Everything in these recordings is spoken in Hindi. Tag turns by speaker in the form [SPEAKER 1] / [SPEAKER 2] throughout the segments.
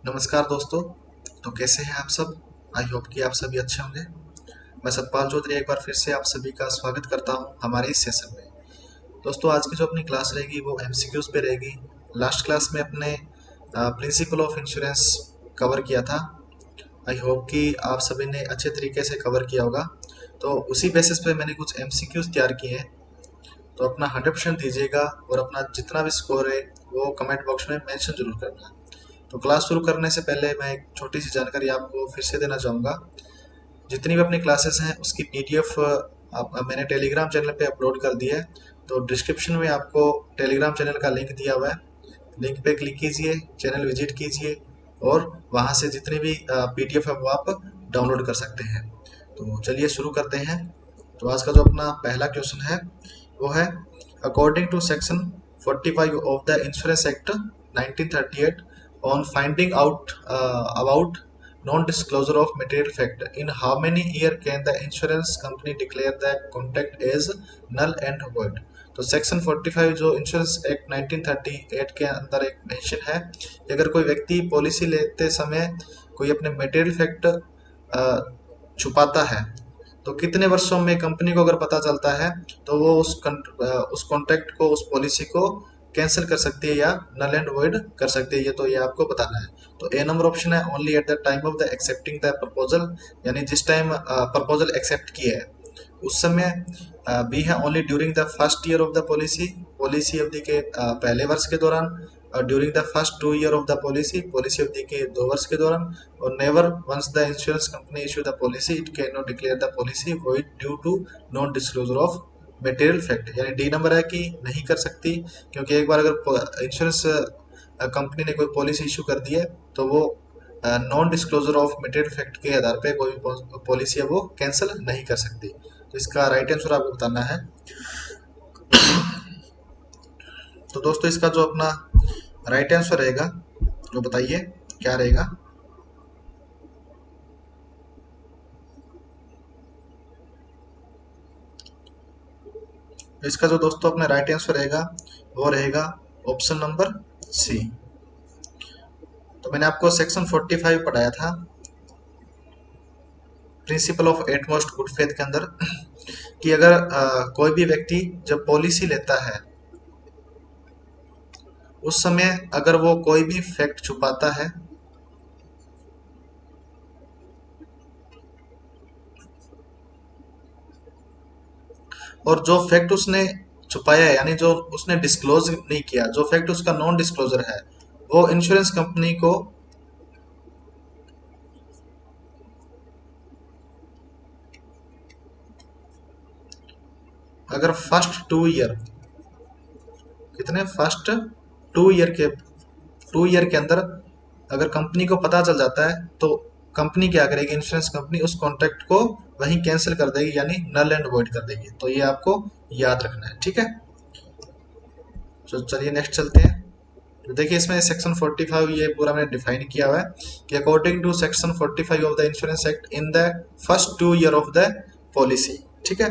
[SPEAKER 1] नमस्कार दोस्तों। तो कैसे हैं आप सब। आई होप कि आप सभी अच्छे होंगे। मैं सतपाल चौधरी एक बार फिर से आप सभी का स्वागत करता हूं हमारे इस सेशन में। दोस्तों, आज की जो अपनी क्लास रहेगी वो एमसीक्यूज पे रहेगी। लास्ट क्लास में अपने प्रिंसिपल ऑफ इंश्योरेंस कवर किया था। आई होप कि आप सभी ने अच्छे तरीके से कवर किया होगा। तो उसी बेसिस पे मैंने कुछ एमसीक्यूज तैयार किए हैं। तो अपना 100% दीजिएगा और अपना जितना भी स्कोर है वो कमेंट बॉक्स में मेंशन जरूर करना। तो क्लास शुरू करने से पहले मैं एक छोटी सी जानकारी आपको फिर से देना चाहूँगा। जितनी भी अपनी क्लासेस हैं उसकी पीडीएफ मैंने टेलीग्राम चैनल पे अपलोड कर दी है। तो डिस्क्रिप्शन में आपको टेलीग्राम चैनल का लिंक दिया हुआ है। लिंक पे क्लिक कीजिए, चैनल विजिट कीजिए और वहाँ से जितनी भी पीडीएफ है वो आप डाउनलोड कर सकते हैं। तो चलिए शुरू करते हैं। तो आज का जो अपना पहला क्वेश्चन है वो है, according to section 45 of the insurance act 1938 on finding out about non-disclosure of material fact, in how many year can the insurance company declare the contract as null and void। तो सेक्शन 45 जो इंश्योरेंस एक्ट 1938 के अंदर एक मेंशन है कि अगर कोई व्यक्ति पॉलिसी लेते समय कोई अपने मटेरियल फैक्ट छुपाता है तो कितने वर्षों में कंपनी को अगर पता चलता है तो वो उस कॉन्ट्रैक्ट को, उस पॉलिसी को कैंसिल कर सकती है या नल एंड वॉइड कर सकती है। ये आपको बताना है। तो ए नंबर ऑप्शन है only eight the time of the accepting the proposal, यानी जिस टाइम प्रपोजल एक्सेप्ट किया है उस समय। बी है only during the first year of the policy, policy अवधि के पहले वर्ष के दौरान। During the first 2 year of the policy, policy अवधि के 2 वर्ष के दौरान। और never once the insurance company issue the policy it can not declare the policy void due to non disclosure of material fact. यानी डी नंबर है कि नहीं कर सकती, क्योंकि एक बार अगर इंश्योरेंस कंपनी ने कोई पॉलिसी इशू कर दी है तो वो non disclosure of material fact के आधार पे कोई भी पॉलिसी है वो कैंसिल नहीं कर सकती। तो इसका राइट आंसर आपको बताना है। तो दोस्तों, इसका जो अपना राइट आंसर रहेगा वो बताइए क्या रहेगा। इसका जो दोस्तों अपना राइट आंसर रहेगा वो रहेगा ऑप्शन नंबर सी। तो मैंने आपको सेक्शन 45 पढ़ाया था principle of utmost good faith के अंदर कि अगर कोई भी व्यक्ति जब पॉलिसी लेता है उस समय अगर वो कोई भी फैक्ट छुपाता है और जो फैक्ट उसने छुपाया है, यानी जो उसने डिस्क्लोज नहीं किया, जो फैक्ट उसका नॉन डिस्क्लोजर है, वो इंश्योरेंस कंपनी को अगर फर्स्ट 2 ईयर, कितने फर्स्ट 2 ईयर के अंदर अगर कंपनी को पता चल जाता है तो कंपनी क्या करेगी, इंश्योरेंस कंपनी उस कॉन्ट्रैक्ट को वहीं कैंसिल कर देगी, यानी नल एंड वॉइड कर देगी। तो ये आपको याद रखना है, ठीक है। तो चलिए नेक्स्ट चलते हैं। तो देखिए इसमें सेक्शन 45 ये पूरा मैंने डिफाइन किया हुआ है कि according to section 45 of the insurance act in the first 2 year of the policy, ठीक है।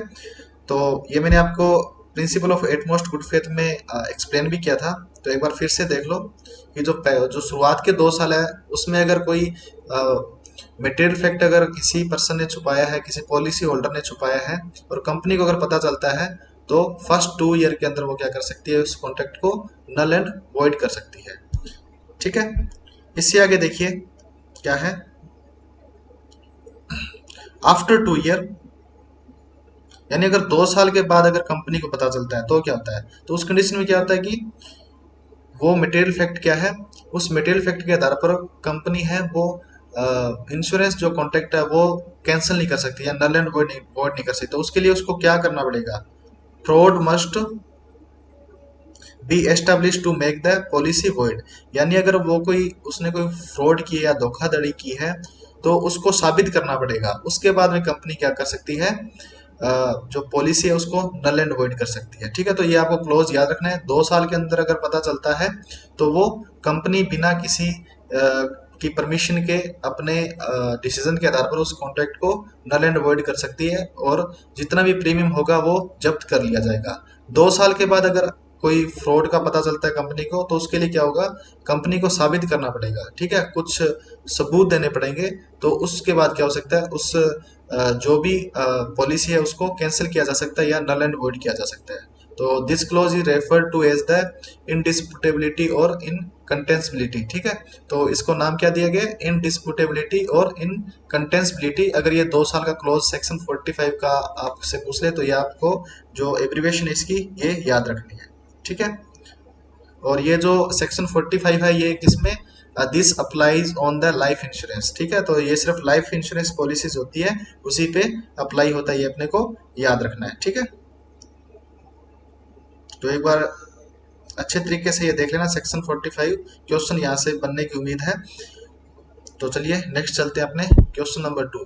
[SPEAKER 1] तो ये मैंने आपको principle of utmost good faith में एक्सप्लेन भी किया था। तो एक बार फिर से देख लो कि जो शुरुआत के 2 साल है उसमें अगर कोई मटेरियल फैक्ट अगर किसी पर्सन ने छुपाया है, किसी पॉलिसी होल्डर ने छुपाया है और कंपनी को अगर पता चलता है तो फर्स्ट 2 ईयर के अंदर वो क्या कर सकती है, उस कॉन्ट्रैक्ट को नल एंड वॉइड कर सकती है, ठीक है। इससे आगे देखिए क्या है, आफ्टर 2 ईयर, यानी अगर 2 साल के बाद अगर कंपनी को पता चलता है तो क्या होता है। तो उस कंडीशन में क्या होता है कि वो मटेरियल फैक्ट क्या है, उस मटेरियल फैक्ट के आधार पर कंपनी है वो इंश्योरेंस जो कॉन्ट्रैक्ट है वो कैंसिल नहीं कर सकती या नल एंड वॉइड नहीं कर सकती। तो उसके लिए उसको क्या करना पड़ेगा, fraud must be establish to make the policy void. यानी अगर वो उसने कोई फ्रॉड की या धोखाधड़ी की है तो उसको साबित करना पड़ेगा। उसके बाद में कंपनी क्या कर सकती है, जो पॉलिसी है उसको नल एंड वॉइड कर सकती है, ठीक है। तो ये आपको क्लोज याद रखना है। 2 साल के अंदर अगर पता चलता है तो वो कंपनी बिना किसी की परमिशन के अपने डिसीजन के आधार पर उस कॉन्ट्रैक्ट को नल एंड वॉइड कर सकती है और जितना भी प्रीमियम होगा वो जब्त कर लिया जाएगा। 2 साल के बाद अगर कोई फ्रॉड का पता चलता है कंपनी को, तो उसके लिए क्या होगा, कंपनी को साबित करना पड़ेगा, ठीक है, कुछ सबूत देने पड़ेंगे। तो उसके बाद क्या हो सकता है, उस जो भी पॉलिसी है उसको कैंसिल किया जा सकता है या नल एंड वॉइड किया जा सकता है। तो this clause is refer to as the indisputability और इनकंटेंसिबिलिटी, ठीक है। तो इसको नाम क्या दिया गया, इनडिस्प्यूटेबिलिटी और इनकंटेंसिबिलिटी। अगर ये 2 साल का क्लॉज सेक्शन 45 का आपसे पूछ ले तो ये आपको जो एब्रीविएशन है इसकी ये याद रखनी है, ठीक है। और ये जो सेक्शन 45 है ये किसमें, this applies on the life insurance, ठीक है। तो ये सिर्फ लाइफ इंश्योरेंस पॉलिसीज होती है उसी पे अप्लाई होता है, ये अपने को याद रखना है, ठीक है। तो एक बार अच्छे तरीके से ये देख लेना, सेक्शन 45 क्वेश्चन यहाँ से बनने की उम्मीद है। तो चलिए नेक्स्ट चलते हैं अपने question number 2।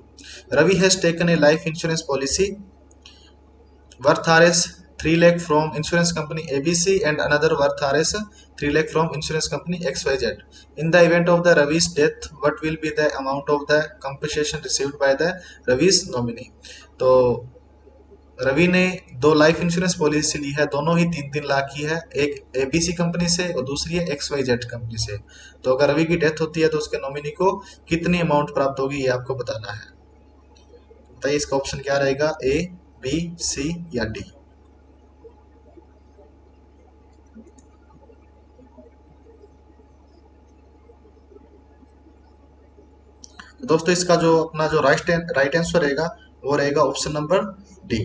[SPEAKER 1] Ravi has taken a life insurance policy worth Rs 3 lakh from insurance company ABC and another worth Rs 3 lakh from insurance company XYZ. In the event of the Ravi's death, what will be the amount of the compensation received by the Ravi's nominee? तो रवि ने 2 लाइफ इंश्योरेंस पॉलिसी ली है, दोनों ही 3-3 लाख की है, एक एबीसी कंपनी से और दूसरी है XYZ कंपनी से। तो अगर रवि की डेथ होती है तो उसके नॉमिनी को कितनी अमाउंट प्राप्त होगी ये आपको बताना है। बताइए इसका ऑप्शन क्या रहेगा, ए, बी, सी या डी। तो दोस्तों इसका जो अपना जो राइट आंसर रहेगा वो रहेगा option number D.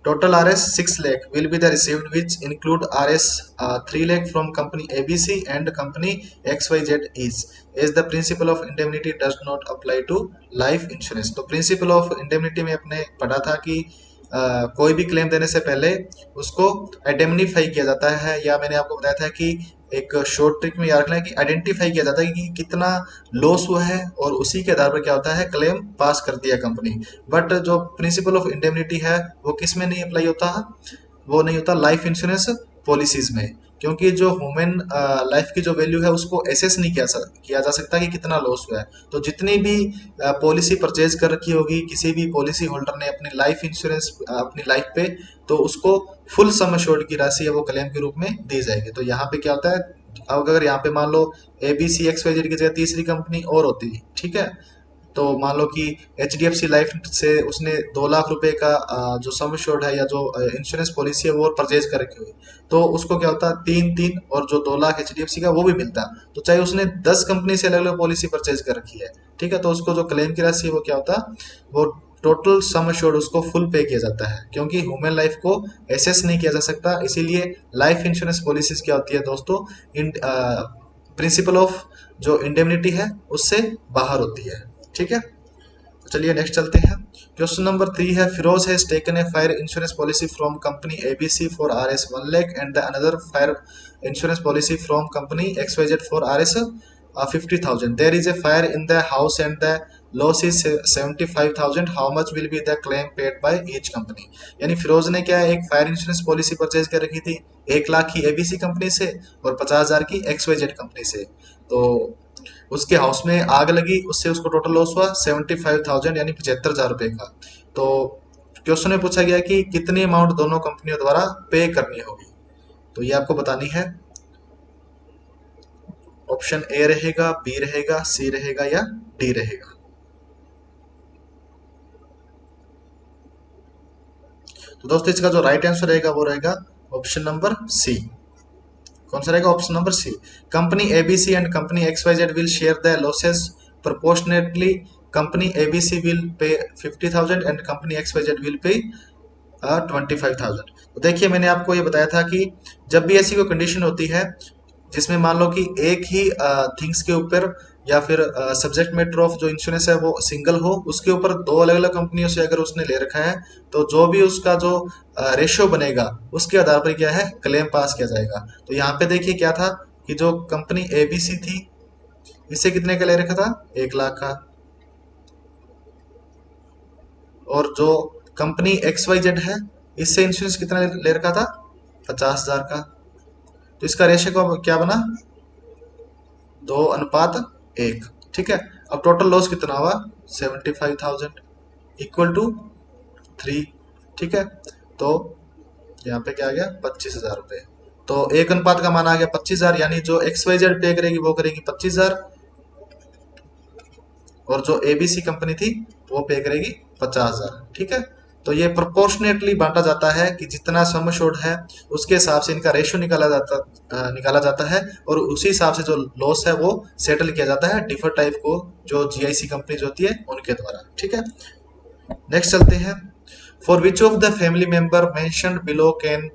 [SPEAKER 1] Total RS 6 lakh will be the received which include RS 3 lakh from company ABC and company XYZ is as the principle of indemnity does not apply to life insurance। तो principle of indemnity में अपने पढ़ा था कि कोई भी क्लेम देने से पहले उसको आइडेंटिफाई किया जाता है, या मैंने आपको बताया था कि एक शॉर्ट ट्रिक में याद रखना है कि आइडेंटिफाई किया जाता है कि कितना लॉस हुआ है और उसी के आधार पर क्या होता है, क्लेम पास कर दिया कंपनी। बट जो प्रिंसिपल ऑफ इंडेमनिटी है वो किस में नहीं अप्लाई होता, वो नहीं होता लाइफ इंश्योरेंस पॉलिसीज में, क्योंकि जो ह्यूमन लाइफ की जो वैल्यू है उसको एसेस नहीं किया जा सकता कि कितना लॉस हुआ है। तो जितनी भी पॉलिसी परचेज कर रखी होगी किसी भी पॉलिसी होल्डर ने अपनी लाइफ इंश्योरेंस अपनी लाइफ पे, तो उसको फुल सम एश्योर्ड की राशि है वो क्लेम के रूप में दी जाएगी। तो यहाँ पे क्या होता है, अब अगर यहाँ पे मान लो ABC XYZ की जगह तीसरी कंपनी और होती, ठीक है, तो मान लो कि HDFC लाइफ से उसने 2 लाख रुपए का जो सम एश्योर्ड है या जो इंश्योरेंस पॉलिसी है वो परचेज कर रखी हुई, तो उसको क्या होता है 3-3 और जो 2 लाख HDFC का वो भी मिलता। तो चाहे उसने 10 कंपनी से अलग अलग पॉलिसी परचेज कर रखी है, ठीक है, तो उसको जो क्लेम की राशि है वो क्या होता, वो टोटल सम एश्योर्ड उसको फुल पे किया जाता है, क्योंकि ह्यूमन लाइफ को एसेस नहीं किया जा सकता। इसीलिए लाइफ इंश्योरेंस पॉलिसीज क्या होती है दोस्तों, प्रिंसिपल ऑफ जो इंडेमनिटी है उससे बाहर होती है, ठीक है। तो चलिए नेक्स्ट चलते हैं। क्वेश्चन नंबर 3 है, Firoz has taken a fire insurance policy from company ABC for RS 1 lakh and the another fire insurance policy from company XYZ for RS 50,000। There is a fire in the house and the loss is 75,000। How much will be the claim paid by each company. यानी फिरोज ने क्या है, एक फायर इंश्योरेंस पॉलिसी परचेज कर रखी थी 1 लाख की ABC कंपनी से और 50,000 की XYZ कंपनी से। तो उसके हाउस में आग लगी, उससे उसको टोटल लॉस हुआ 75,000 यानी 75,000 रुपए का। तो क्वेश्चन में पूछा गया कि कितनी अमाउंट दोनों कंपनियों द्वारा पे करनी होगी, तो ये आपको बतानी है। ऑप्शन ए रहेगा, बी रहेगा, सी रहेगा या डी रहेगा। तो दोस्तों इसका जो राइट आंसर रहेगा वो रहेगा ऑप्शन नंबर सी। कौन सा रहेगा, option number C. Company ABC and company XYZ will share the losses proportionately. Company ABC will pay 50,000 and company XYZ will pay 25,000। तो देखिए मैंने आपको ये बताया था कि जब भी ऐसी कोई कंडीशन होती है जिसमें मान लो कि एक ही थिंग्स के ऊपर या फिर सब्जेक्ट मैटर ऑफ जो इंश्योरेंस है वो सिंगल हो, उसके ऊपर 2 अलग अलग कंपनियों से अगर उसने ले रखा है, तो जो भी उसका जो रेशियो बनेगा उसके आधार पर क्या है क्लेम पास किया जाएगा। तो यहाँ पे देखिए क्या था कि जो कंपनी ABC थी इससे कितने का ले रखा था, 1 लाख का, और जो कंपनी XYZ है इससे इंश्योरेंस कितना ले रखा था, 50,000 का। तो इसका रेशियो क्या बना, 2:1, ठीक है। अब टोटल लॉस कितना हुआ, 75,000 इक्वल टू 3, ठीक है। तो यहाँ पे क्या आ गया, 25,000 रुपये। तो एक अनुपात का मान आ गया 25,000, यानी जो XYZ पे करेगी वो करेगी 25,000, और जो ABC कंपनी थी वो पे करेगी 50,000। ठीक है, तो ये प्रोपोर्शनेटली बांटा जाता है कि जितना सम एश्योर्ड है उसके हिसाब से इनका रेशियो निकाला जाता है, और उसी हिसाब से जो लॉस है वो सेटल किया जाता है डिफर टाइप को, जो GIC कंपनी होती है उनके द्वारा। ठीक है, नेक्स्ट चलते हैं। For which of the family member mentioned below can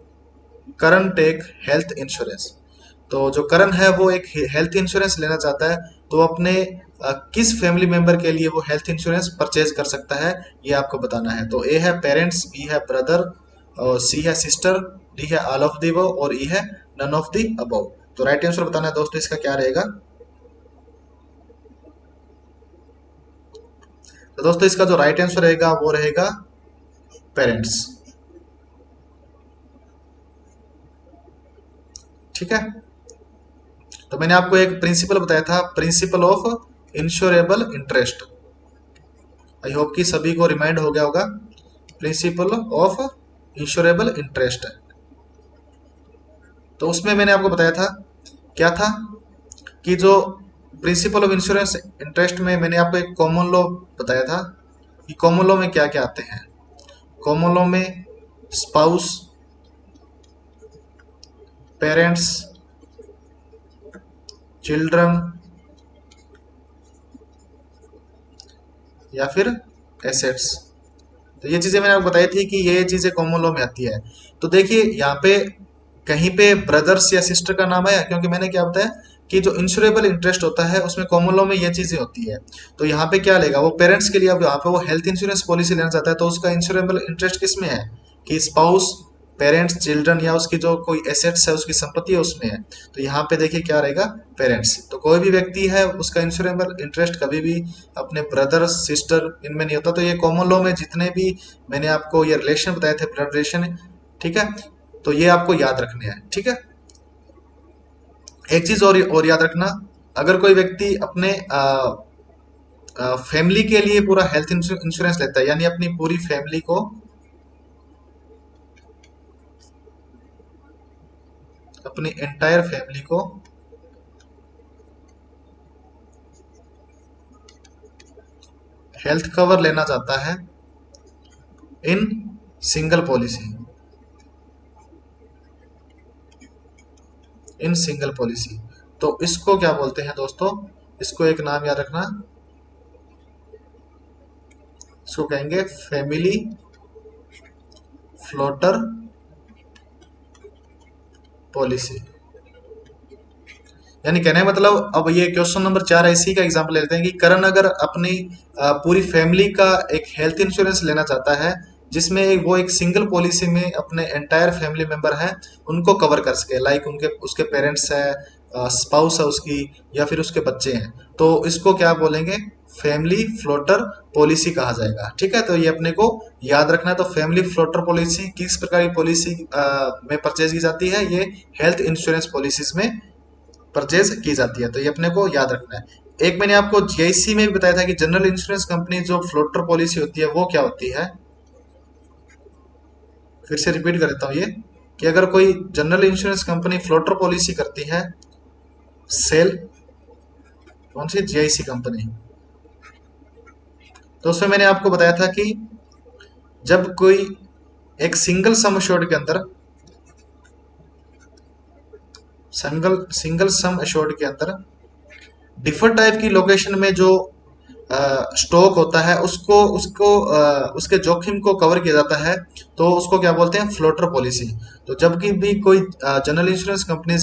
[SPEAKER 1] Karan take health insurance. तो जो करण है वो एक हेल्थ इंश्योरेंस लेना चाहता है, तो अपने किस फैमिली मेंबर के लिए वो हेल्थ इंश्योरेंस परचेज कर सकता है, ये आपको बताना है। तो ए है पेरेंट्स, बी है ब्रदर, और सी है सिस्टर, डी है ऑल ऑफ द अबव, और ई है नन ऑफ द अबव। तो राइट आंसर बताना है दोस्तों, इसका क्या रहेगा। तो दोस्तों इसका जो राइट आंसर रहेगा वो रहेगा पेरेंट्स। ठीक है, तो मैंने आपको एक प्रिंसिपल बताया था, principle of insurable interest. I hope कि सभी को रिमाइंड हो गया होगा, प्रिंसिपल ऑफ इंश्योरेबल इंटरेस्ट। तो उसमें मैंने आपको बताया था क्या था, कि जो प्रिंसिपल ऑफ इंश्योरेंस इंटरेस्ट में मैंने आपको एक कॉमन लॉ बताया था, कि कॉमन लॉ में क्या क्या आते हैं। कॉमन लॉ में स्पाउस, पेरेंट्स, चिल्ड्रन, या फिर एसेट्स। तो ये चीजें मैंने आपको बताई थी कि ये चीजें कॉमन लॉ में आती है। तो देखिए यहाँ पे कहीं पे ब्रदर्स या सिस्टर का नाम आया, क्योंकि मैंने क्या बताया कि जो इंश्योरेबल इंटरेस्ट होता है उसमें कॉमन लॉ में ये चीजें होती है। तो यहाँ पे क्या लेगा वो पेरेंट्स के लिए, अब यहाँ पे वो हेल्थ इंश्योरेंस पॉलिसी लेना चाहता है, तो उसका इंश्योरेबल इंटरेस्ट किस में है, कि स्पाउस, पेरेंट्स, चिल्ड्रन, या उसकी जो कोई एसेट्स है, उसकी संपत्ति है, उसमें है। तो यहाँ पे देखिए क्या रहेगा, पेरेंट्स। तो कोई भी व्यक्ति है उसका इंश्योरेबल इंटरेस्ट कभी भी अपने ब्रदर सिस्टर इनमें नहीं होता। तो ये कॉमन लॉ में जितने भी मैंने आपको ये रिलेशन बताए थे, ब्लड रिलेशन, ठीक है, तो ये आपको याद रखने हैं। ठीक है, एक चीज और याद रखना, अगर कोई व्यक्ति अपने फैमिली के लिए पूरा हेल्थ इंश्योरेंस लेता है, यानी अपनी पूरी फैमिली को, अपनी एंटायर फैमिली को हेल्थ कवर लेना चाहता है in single policy, in single policy, तो इसको क्या बोलते हैं दोस्तों, इसको एक नाम याद रखना, इसको कहेंगे फैमिली फ्लोटर पॉलिसी। यानी कहने मतलब, अब ये क्वेश्चन नंबर 4 इसी का एग्जांपल लेते हैं कि करण अगर अपनी पूरी फैमिली का एक हेल्थ इंश्योरेंस लेना चाहता है, जिसमें वो एक सिंगल पॉलिसी में अपने एंटायर फैमिली मेंबर हैं उनको कवर कर सके, लाइक उनके उसके पेरेंट्स है, स्पाउस है उसकी, या फिर उसके बच्चे हैं, तो इसको क्या बोलेंगे, फैमिली फ्लोटर पॉलिसी कहा जाएगा। ठीक है, तो ये अपने को याद रखना है। तो फैमिली फ्लोटर पॉलिसी किस प्रकार की पॉलिसी में परचेज की जाती है, ये हेल्थ इंश्योरेंस पॉलिसीज में परचेज की जाती है, तो ये अपने को याद रखना है। एक मैंने आपको GIC में भी बताया था कि जनरल इंश्योरेंस कंपनी जो फ्लोटर पॉलिसी होती है वो क्या होती है, फिर से रिपीट कर देता हूँ ये, कि अगर कोई general insurance company floater policy करती है, सेल कौन सी, GIC कंपनी, तो उसमें मैंने आपको बताया था कि जब कोई एक सिंगल सम एश्योर्ड के अंदर, सिंगल सम एश्योर्ड के अंदर डिफर टाइप की लोकेशन में जो स्टॉक होता है उसको उसको उसके जोखिम को कवर किया जाता है, तो उसको क्या बोलते हैं, फ्लोटर पॉलिसी। तो जब भी कोई general insurance company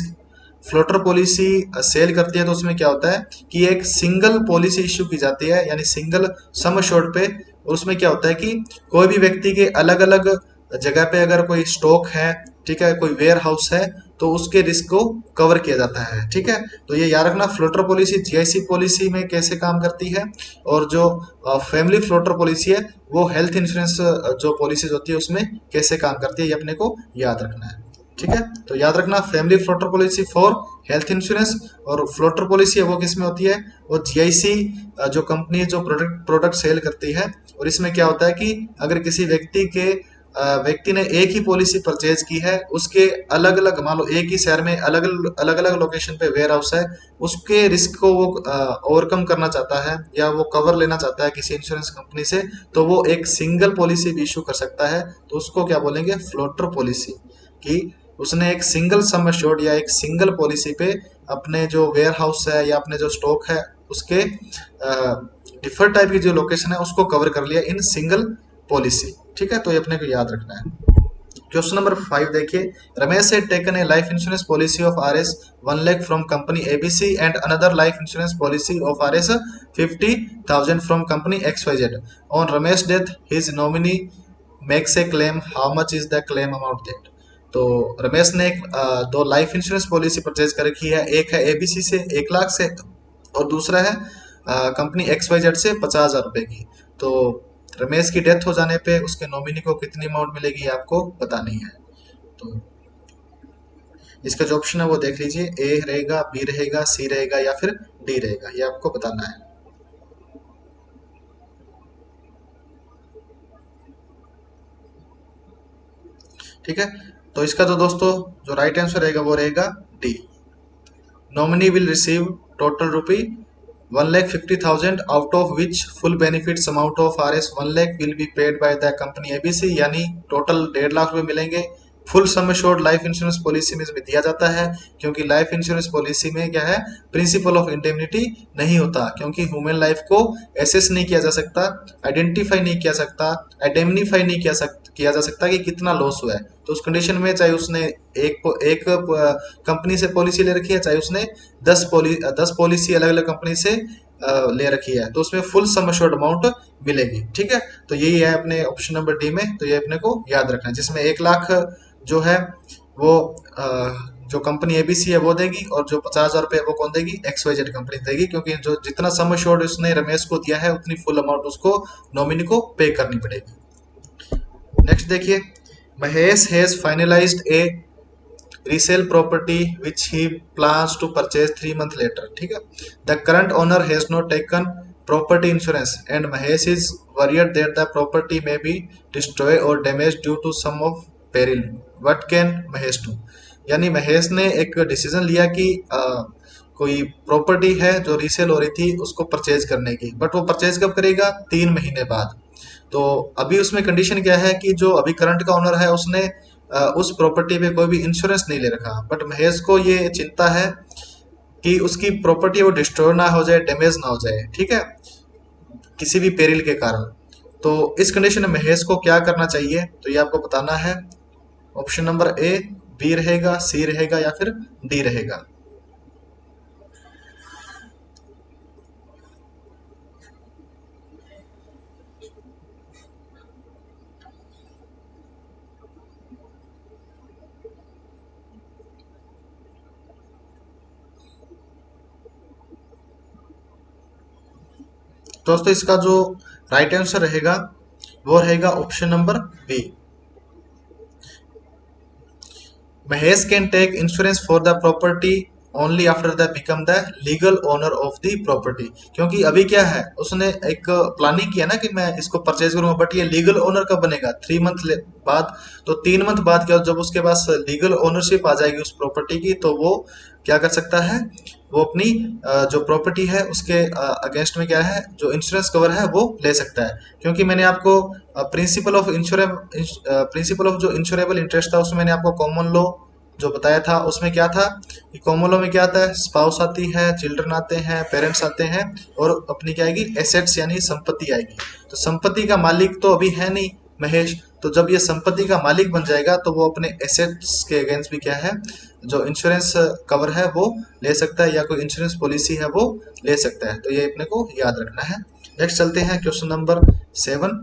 [SPEAKER 1] floater policy sell करती है, तो उसमें क्या होता है कि एक सिंगल पॉलिसी इश्यू की जाती है, यानी सिंगल सम एश्योर्ड पे। और उसमें क्या होता है कि कोई भी व्यक्ति के अलग अलग जगह पे अगर कोई स्टॉक है, ठीक है, कोई वेयर हाउस है, तो उसके रिस्क को कवर किया जाता है। ठीक है, तो ये याद रखना, फ्लोटर पॉलिसी GIC पॉलिसी में कैसे काम करती है, और जो फैमिली फ्लोटर पॉलिसी है वो हेल्थ इंश्योरेंस जो पॉलिसीज होती है उसमें कैसे काम करती है, ये अपने को याद रखना है। ठीक है, तो याद रखना, family floater policy for health insurance, और फ्लोटर पॉलिसी है वो किस में होती है, वो GIC जो कंपनी जो प्रोडक्ट सेल करती है। और इसमें क्या होता है कि अगर किसी व्यक्ति के व्यक्ति ने एक ही पॉलिसी परचेज की है, उसके अलग अलग, मान लो एक ही शहर में अलग अलग लोकेशन पे वेयर हाउस है, उसके रिस्क को वो ओवरकम करना चाहता है या वो कवर लेना चाहता है किसी इंश्योरेंस कंपनी से, तो वो एक सिंगल पॉलिसी भी इशू कर सकता है। तो उसको क्या बोलेंगे, फ्लोटर पॉलिसी। कि उसने एक सिंगल सम एश्योर्ड या एक सिंगल पॉलिसी पे अपने जो वेयर हाउस है या अपने जो स्टॉक है उसके डिफरेंट टाइप की जो लोकेशन है उसको कवर कर लिया इन सिंगल पॉलिसी। ठीक है, तो ये अपने को याद रखना है। क्वेश्चन नंबर 5 देखिए, Ramesh had taken a life insurance policy of Rs 1 lakh from company ABC and another life insurance policy of Rs 50,000 from company XYZ. On Ramesh's death, his nominee makes a claim. How much is the claim amount that? तो रमेश ने दो लाइफ इंश्योरेंस पॉलिसी परचेज कर रखी है, एक है एबीसी से 1 लाख से और दूसरा है कंपनी XYZ से 50,000 रुपए की। तो रमेश की डेथ हो जाने पे उसके नॉमिनी को कितनी अमाउंट मिलेगी आपको बतानी है। तो इसका जो ऑप्शन है वो देख लीजिए, ए रहेगा, बी रहेगा, सी रहेगा या फिर डी रहेगा, ये आपको बताना है। ठीक है, तो इसका तो दोस्तों जो राइट आंसर रहेगा वो रहेगा D. Nominee will receive total rupee 1,50,000 out of which full benefits amount of Rs 1 lakh will be paid by the company ABC, यानी टोटल 1.5 लाख रुपए मिलेंगे। Full sum assured life insurance policy में इसमें दिया जाता है, क्योंकि लाइफ इंश्योरेंस पॉलिसी में क्या है, प्रिंसिपल ऑफ इंडेमनिटी नहीं होता, क्योंकि ह्यूमन लाइफ को एसेस नहीं किया जा सकता, आइडेंटिफाई नहीं किया सकता, आइडेंटिफाई नहीं किया जा सकता कि कितना लॉस हुआ है। तो उस कंडीशन में चाहे उसने एक कंपनी से पॉलिसी ले रखी है, चाहे उसने 10 पॉलिसी अलग अलग कंपनी से ले रखी है, तो उसमें फुल सम एश्योर्ड अमाउंट मिलेगी। ठीक है, तो यही है अपने ऑप्शन नंबर डी में। तो ये अपने को याद रखना है, जिसमें 1 लाख जो है वो जो कंपनी एबीसी है वो देगी, और जो 50,000 रुपए वो कौन देगी, XYZ कंपनी देगी, क्योंकि जो जितना सम एश्योर्ड उसने रमेश को दिया है उतनी फुल अमाउंट उसको नॉमिनी को पे करनी पड़ेगी। नेक्स्ट देखिए, Mahesh has finalised A resale property which he plans to purchase 3 months later. ठीक है, the current owner has not taken property insurance and Mahesh is worried that the property may be destroyed or damaged due to some of peril. What can Mahesh do? यानी महेश ने एक डिसीजन लिया कि कोई प्रॉपर्टी है जो रीसेल हो रही थी उसको परचेज करने की, बट वो परचेज कब करेगा, 3 महीने बाद। तो अभी उसमें कंडीशन क्या है कि जो अभी करंट का ओनर है उसने उस प्रॉपर्टी पे कोई भी इंश्योरेंस नहीं ले रखा, बट महेश को ये चिंता है कि उसकी प्रॉपर्टी वो डिस्ट्रॉय ना हो जाए, डैमेज ना हो जाए। ठीक है, किसी भी पेरिल के कारण। तो इस कंडीशन में महेश को क्या करना चाहिए, तो ये आपको बताना है। ऑप्शन नंबर ए, बी रहेगा, सी रहेगा या फिर डी रहेगा। दोस्तों इसका जो राइट आंसर रहेगा वो रहेगा option number B. Mahesh can take insurance for the property only after the become the legal owner of the property, क्योंकि अभी क्या है, उसने एक प्लानिंग किया ना कि मैं इसको परचेज करूंगा, बट ये लीगल ओनर कब बनेगा, 3 मंथ बाद। तो 3 मंथ बाद क्या, जब उसके पास लीगल ओनरशिप आ जाएगी उस प्रॉपर्टी की, तो वो क्या कर सकता है, वो अपनी जो प्रॉपर्टी है उसके अगेंस्ट में क्या है, जो इंश्योरेंस कवर है वो ले सकता है। क्योंकि मैंने आपको प्रिंसिपल ऑफ जो इंश्योरेबल इंटरेस्ट था उसमें मैंने आपको कॉमन लॉ जो बताया था, उसमें क्या था कि कॉमन लॉ में क्या आता है, स्पाउस आती है, चिल्ड्रन आते हैं, पेरेंट्स आते हैं, और अपनी क्या आएगी, एसेट्स यानी संपत्ति आएगी। तो संपत्ति का मालिक तो अभी है नहीं महेश, तो जब ये संपत्ति का मालिक बन जाएगा तो वो अपने एसेट्स के अगेंस्ट भी क्या है, जो इंश्योरेंस कवर है वो ले सकता है, या कोई इंश्योरेंस पॉलिसी है वो ले सकता है। तो ये अपने को याद रखना है। नेक्स्ट चलते हैं question number 7।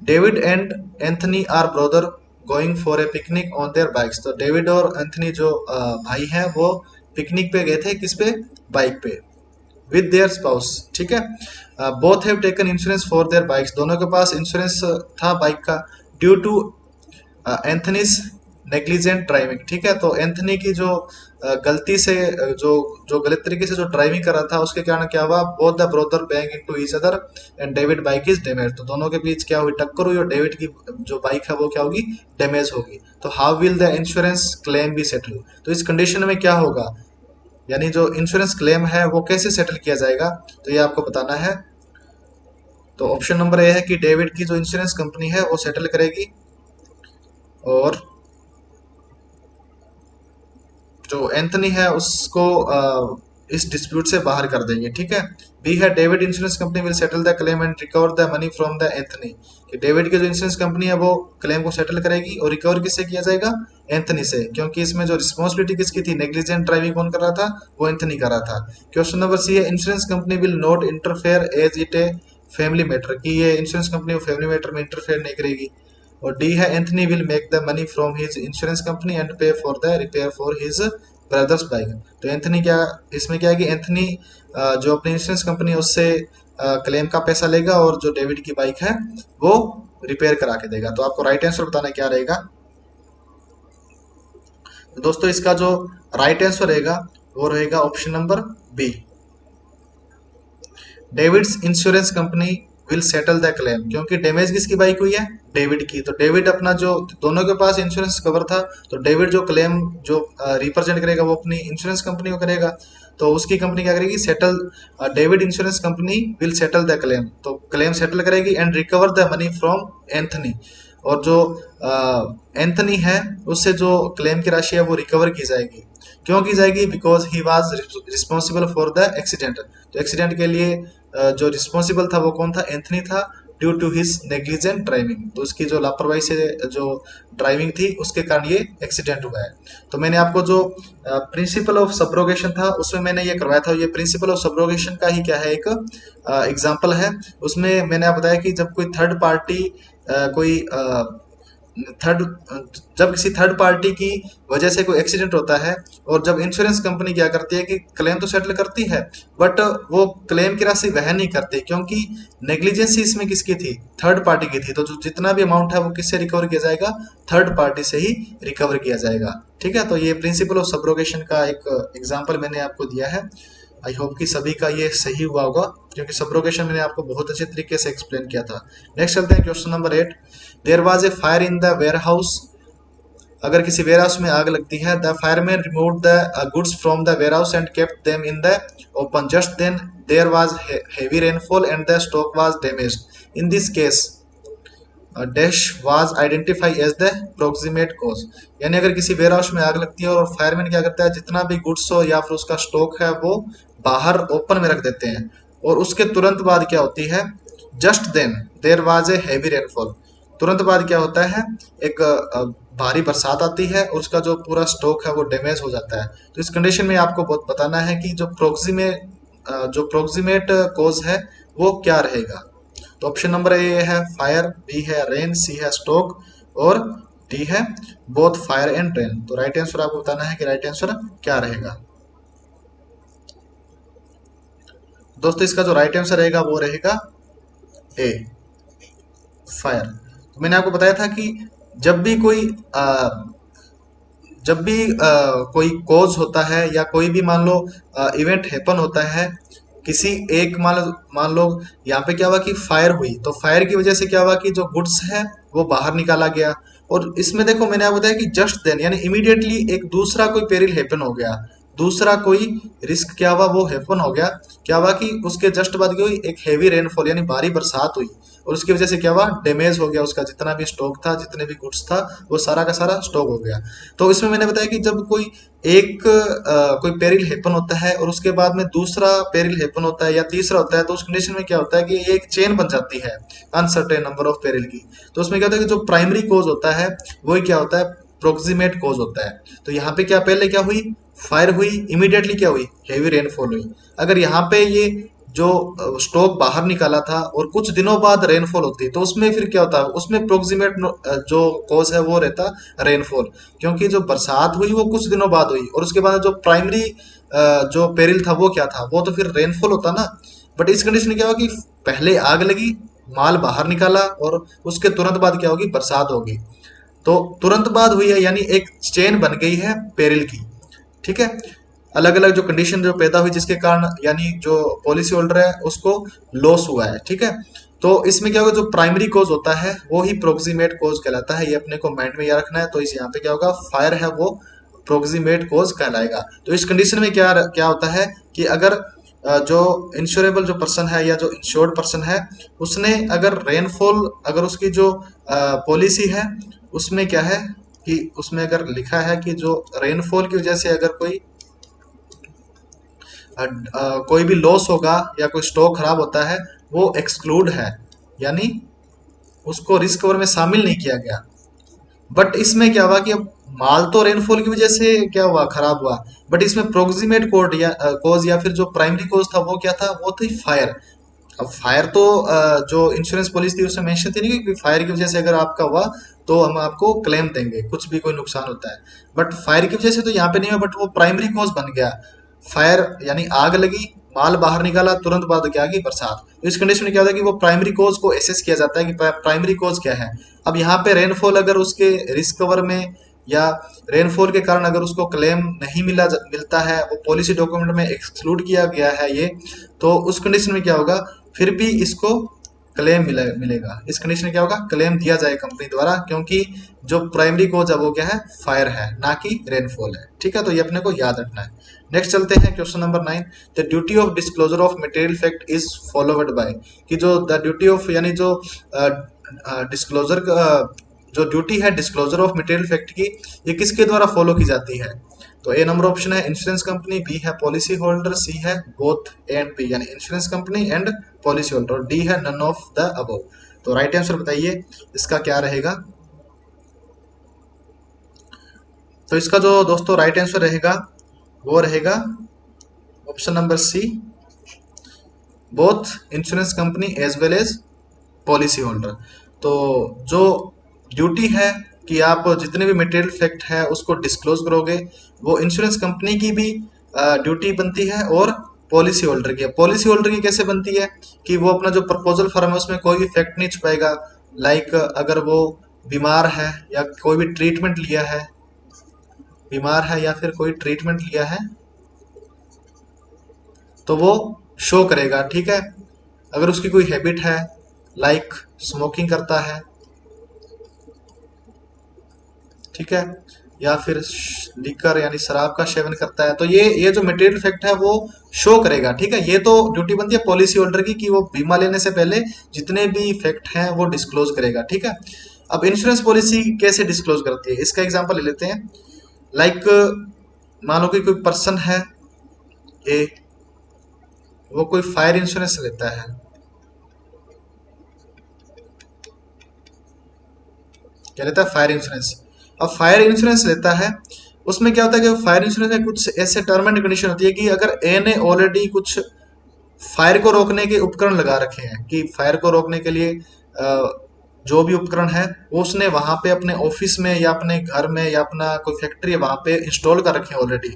[SPEAKER 1] David and Anthony are brother going for a picnic on their bikes. तो डेविड और एंथनी जो भाई हैं वो पिकनिक पे गए थे, किस पे, बाइक पे, विद देयर स्पाउस। ठीक है, both have taken insurance for their bikes, दोनों के पास इंश्योरेंस था बाइक का। Due to Anthony's negligent driving, ठीक है। तो एंथनी की जो गलती से जो जो गलत तरीके से जो ड्राइविंग कर रहा था उसके कारण क्या हुआ, both the brother bang into each other and David bike is damage. तो दोनों के बीच क्या हुई, टक्कर हुई और डेविड की जो बाइक है वो क्या होगी, डैमेज होगी। तो how will the insurance claim be settle, तो इस कंडीशन में क्या होगा, यानी जो इंश्योरेंस क्लेम है वो कैसे सेटल किया जाएगा, तो ये आपको बताना है। तो ऑप्शन नंबर ए है कि डेविड की जो इंश्योरेंस कंपनी है वो सेटल करेगी और जो एंथनी है उसको इस डिस्प्यूट से बाहर कर देंगे, ठीक है। बी है David insurance company will settle the claim and recover the money from the Anthony, कि डेविड की जो इंश्योरेंस कंपनी है वो क्लेम को सेटल करेगी और रिकवर किससे किया जाएगा, एंथनी से, क्योंकि इसमें जो रिस्पॉन्सिबिलिटी किसकी थी, नेग्लिजेंट ड्राइविंग कौन कर रहा था, वो एंथनी कर रहा था। क्वेश्चन नंबर सी है insurance company will not interfere as it a family matter, कि ये इंश्योरेंस कंपनी फैमिली मैटर में इंटरफेयर नहीं करेगी। और डी है Anthony will make the money from his insurance company and pay for the repair for his brother's bike. तो एंथनी क्या, इसमें क्या है कि एंथनी जो अपनी इंश्योरेंस कंपनी है उससे क्लेम का पैसा लेगा और जो डेविड की बाइक है वो रिपेयर करा के देगा। तो आपको राइट आंसर बताना क्या रहेगा। तो दोस्तों इसका जो राइट आंसर रहेगा वो रहेगा option number B, David's insurance company will settle the claim, क्योंकि डैमेज किसकी बाइक हुई है, डेविड की। तो डेविड अपना जो, दोनों के पास इंश्योरेंस कवर था, तो डेविड जो क्लेम जो रिप्रेजेंट करेगा वो अपनी इंश्योरेंस कंपनी को करेगा। तो उसकी कंपनी क्या करेगी, settle, David insurance company will settle the claim, तो क्लेम सेटल करेगी and recover the money from Anthony, और जो एंथनी है उससे जो क्लेम की राशि है वो रिकवर की जाएगी। क्यों की जाएगी, because he was responsible for the accident, तो एक्सीडेंट के लिए जो रिस्पॉन्सिबल था वो कौन था, एंथनी था, due to his negligent driving, तो उसकी जो लापरवाही से जो ड्राइविंग थी उसके कारण ये एक्सीडेंट हुआ है। तो मैंने आपको जो प्रिंसिपल ऑफ सब्रोगेशन था उसमें मैंने ये करवाया था, ये प्रिंसिपल ऑफ सब्रोगेशन का ही क्या है, एक एग्जाम्पल है। उसमें मैंने आपको बताया कि जब कोई थर्ड पार्टी कोई थर्ड जब किसी थर्ड पार्टी की वजह से कोई एक्सीडेंट होता है और जब इंश्योरेंस कंपनी क्या करती है कि क्लेम तो सेटल करती है बट वो क्लेम की राशि वहन नहीं करती, क्योंकि नेग्लिजेंसी इसमें किसकी थी, थर्ड पार्टी की थी। तो जो जितना भी अमाउंट है वो किससे रिकवर किया जाएगा, थर्ड पार्टी से ही रिकवर किया जाएगा, ठीक है। तो ये प्रिंसिपल ऑफ सब्रोगेशन का एक एग्जाम्पल मैंने आपको दिया है। आई होप कि सभी का ये सही हुआ होगा, क्योंकि सब्रोगेशन मैंने आपको बहुत अच्छे तरीके से एक्सप्लेन किया था। नेक्स्ट चलते हैं question number 8, there was a fire in the warehouse, अगर किसी वेयर हाउस में आग लगती है, the fireman remove the goods from the warehouse and kept them in the open, just then there was heavy rainfall and the stock was damaged, in this case dash was identify as the proximate cause, यानी अगर किसी वेयर हाउस में आग लगती है और फायरमैन क्या करता है, जितना भी गुड्स हो या फिर उसका स्टॉक है वो बाहर ओपन में रख देते हैं, और उसके तुरंत बाद क्या होती है, just then there was a heavy rainfall, तुरंत बाद क्या होता है, एक भारी बरसात आती है और उसका जो पूरा स्टॉक है वो डैमेज हो जाता है। तो इस कंडीशन में आपको बहुत बताना है कि जो प्रोक्सीमेट कॉज है वो क्या रहेगा। तो ऑप्शन नंबर ए है फायर, बी है रेन, सी है स्टोक और डी है बोथ फायर एंड रेन। तो राइट आंसर आपको बताना है कि राइट आंसर क्या रहेगा। दोस्तों इसका जो राइट आंसर रहेगा वो रहेगा ए, फायर। तो मैंने आपको बताया था कि जब भी कोई कोई कॉज होता है या कोई भी मान लो इवेंट हैपन होता है, किसी एक मान लो यहाँ पे क्या हुआ कि फायर हुई, तो फायर की वजह से क्या हुआ कि जो गुड्स है वो बाहर निकाला गया, और इसमें देखो मैंने आपको बताया कि जस्ट देन यानी इमीडिएटली एक दूसरा कोई पेरिल हैपन हो गया, दूसरा कोई रिस्क क्या हुआ वो हैपन हो गया। क्या हुआ कि उसके जस्ट बाद क्या हुई, एक हेवी रेनफॉल यानी भारी बरसात हुई, और उसकी वजह से क्या हुआ, डैमेज हो गया उसका जितना भी स्टॉक था, जितने भी गुड्स था वो सारा का सारा स्टॉक हो गया। तो इसमें मैंने बताया कि जब कोई कोई पेरिल हैपन होता है और उसके बाद में दूसरा पेरिल हैपन होता है या तीसरा होता है, तो उस कंडीशन में क्या होता है कि ये एक चेन बन जाती है अनसर्टेन नंबर ऑफ पेरिल की। तो उसमें क्या होता है कि जो प्राइमरी कोज होता है वही क्या होता है, प्रोक्सीमेट कोज होता है। तो यहाँ पे क्या पहले क्या हुई, फायर हुई, इमीडिएटली क्या हुई, हेवी रेनफॉल हुई। अगर यहाँ पे ये जो स्टॉक बाहर निकाला था और कुछ दिनों बाद रेनफॉल होती, तो उसमें फिर क्या होता है, उसमें प्रोक्सीमेट जो कॉज है वो रहता रेनफॉल, क्योंकि जो बरसात हुई वो कुछ दिनों बाद हुई और उसके बाद जो प्राइमरी जो पेरिल था वो क्या था, वो तो फिर रेनफॉल होता ना। बट इस कंडीशन में क्या होगा कि पहले आग लगी, माल बाहर निकाला और उसके तुरंत बाद क्या होगी, बरसात होगी। तो तुरंत बाद हुई है, यानी एक चेन बन गई है पेरिल की, ठीक है। अलग अलग जो कंडीशन जो पैदा हुई जिसके कारण यानी जो पॉलिसी होल्डर है उसको लॉस हुआ है, ठीक है। तो इसमें क्या होगा, जो प्राइमरी कोज होता है वो ही प्रोक्सीमेट कोज कहलाता है, ये अपने को माइंड में याद रखना है। तो इस यहाँ पे क्या होगा, फायर है वो प्रोक्सीमेट कोज कहलाएगा। तो इस कंडीशन में क्या क्या होता है कि अगर जो इंश्योरेबल जो पर्सन है या जो इंश्योर्ड पर्सन है, उसने अगर रेनफॉल, अगर उसकी जो पॉलिसी है उसमें क्या है कि उसमें अगर लिखा है कि जो रेनफॉल की वजह से अगर कोई भी लॉस होगा या कोई स्टॉक खराब होता है, वो एक्सक्लूड है, यानी उसको रिस्क कवर में शामिल नहीं किया गया। बट इसमें क्या हुआ कि अब माल तो रेनफॉल की वजह से क्या हुआ, खराब हुआ, बट इसमें प्रोक्सीमेट कोज या फिर जो प्राइमरी कोज था वो क्या था, वो थी फायर। अब फायर तो जो इंश्योरेंस पॉलिसी थी उसमें मेंशन थी नहीं कि फायर की वजह से अगर आपका हुआ तो हम आपको क्लेम देंगे, कुछ भी कोई नुकसान होता है। बट फायर की वजह से तो यहाँ पे नहीं हुआ, बट वो प्राइमरी कॉज बन गया। फायर यानी आग लगी, माल बाहर निकाला, तुरंत बाद क्या की बरसात। तो इस कंडीशन में क्या होता है कि वो प्राइमरी कॉज को एसेस किया जाता है कि प्राइमरी कॉज क्या है। अब यहाँ पे रेनफॉल अगर उसके रिस्क कवर में या रेनफॉल के कारण अगर उसको क्लेम नहीं मिलता है, वो पॉलिसी डॉक्यूमेंट में एक्सक्लूड किया गया है ये, तो उस कंडीशन में क्या होगा, फिर भी इसको क्लेम मिलेगा। इस कंडीशन में क्या होगा, क्लेम दिया जाए कंपनी द्वारा, क्योंकि जो प्राइमरी कोज है वो क्या है, फायर है, ना कि रेनफॉल है, ठीक है। तो ये अपने को याद रखना है। नेक्स्ट चलते हैं question number 9। The duty of disclosure of material fact is followed by, कि जो द ड्यूटी ऑफ यानी जो डिस्क्लोजर जो ड्यूटी है डिस्क्लोजर ऑफ मटेरियल फैक्ट की, ये किसके द्वारा फॉलो की जाती है। तो ए नंबर ऑप्शन है इंश्योरेंस कंपनी, बी है पॉलिसी होल्डर, सी है बोथ ए एंड बी यानी insurance company and policy holder, और डी है नन ऑफ द अबव। तो राइट आंसर बताइए इसका क्या रहेगा। तो इसका जो दोस्तों राइट आंसर रहेगा वो रहेगा option number C, both insurance company as well as policy holder. तो जो ड्यूटी है कि आप जितने भी मटेरियल फैक्ट है उसको डिस्क्लोज करोगे, वो इंश्योरेंस कंपनी की भी ड्यूटी बनती है और पॉलिसी होल्डर की। पॉलिसी होल्डर की कैसे बनती है कि वो अपना जो प्रपोजल फॉर्म है उसमें कोई भी फैक्ट नहीं छुपाएगा। लाइक अगर वो बीमार है या कोई भी ट्रीटमेंट लिया है, बीमार है या फिर कोई ट्रीटमेंट लिया है, तो वो शो करेगा, ठीक है। अगर उसकी कोई हैबिट है, लाइक स्मोकिंग करता है, ठीक है, या फिर लिकर यानी शराब का सेवन करता है, तो ये जो मटेरियल फैक्ट है वो शो करेगा, ठीक है। ये तो ड्यूटी बनती है पॉलिसी होल्डर की कि वो बीमा लेने से पहले जितने भी फैक्ट हैं वो डिस्क्लोज करेगा, ठीक है। अब इंश्योरेंस पॉलिसी कैसे डिस्क्लोज करती है, इसका एग्जांपल ले लेते हैं। लाइक मान लो कि कोई पर्सन है ए, वो कोई फायर इंश्योरेंस लेता है, क्या लेता है, फायर इंश्योरेंस। अब फायर इंश्योरेंस लेता है, उसमें क्या होता है कि फायर इंश्योरेंस में कुछ ऐसे टर्म एंड कंडीशन होती है कि अगर ए ने ऑलरेडी कुछ फायर को रोकने के उपकरण लगा रखे हैं, कि फायर को रोकने के लिए जो भी उपकरण है वो उसने वहां पे अपने ऑफिस में या अपने घर में या अपना कोई फैक्ट्री है वहां पे इंस्टॉल कर रखे हैं ऑलरेडी,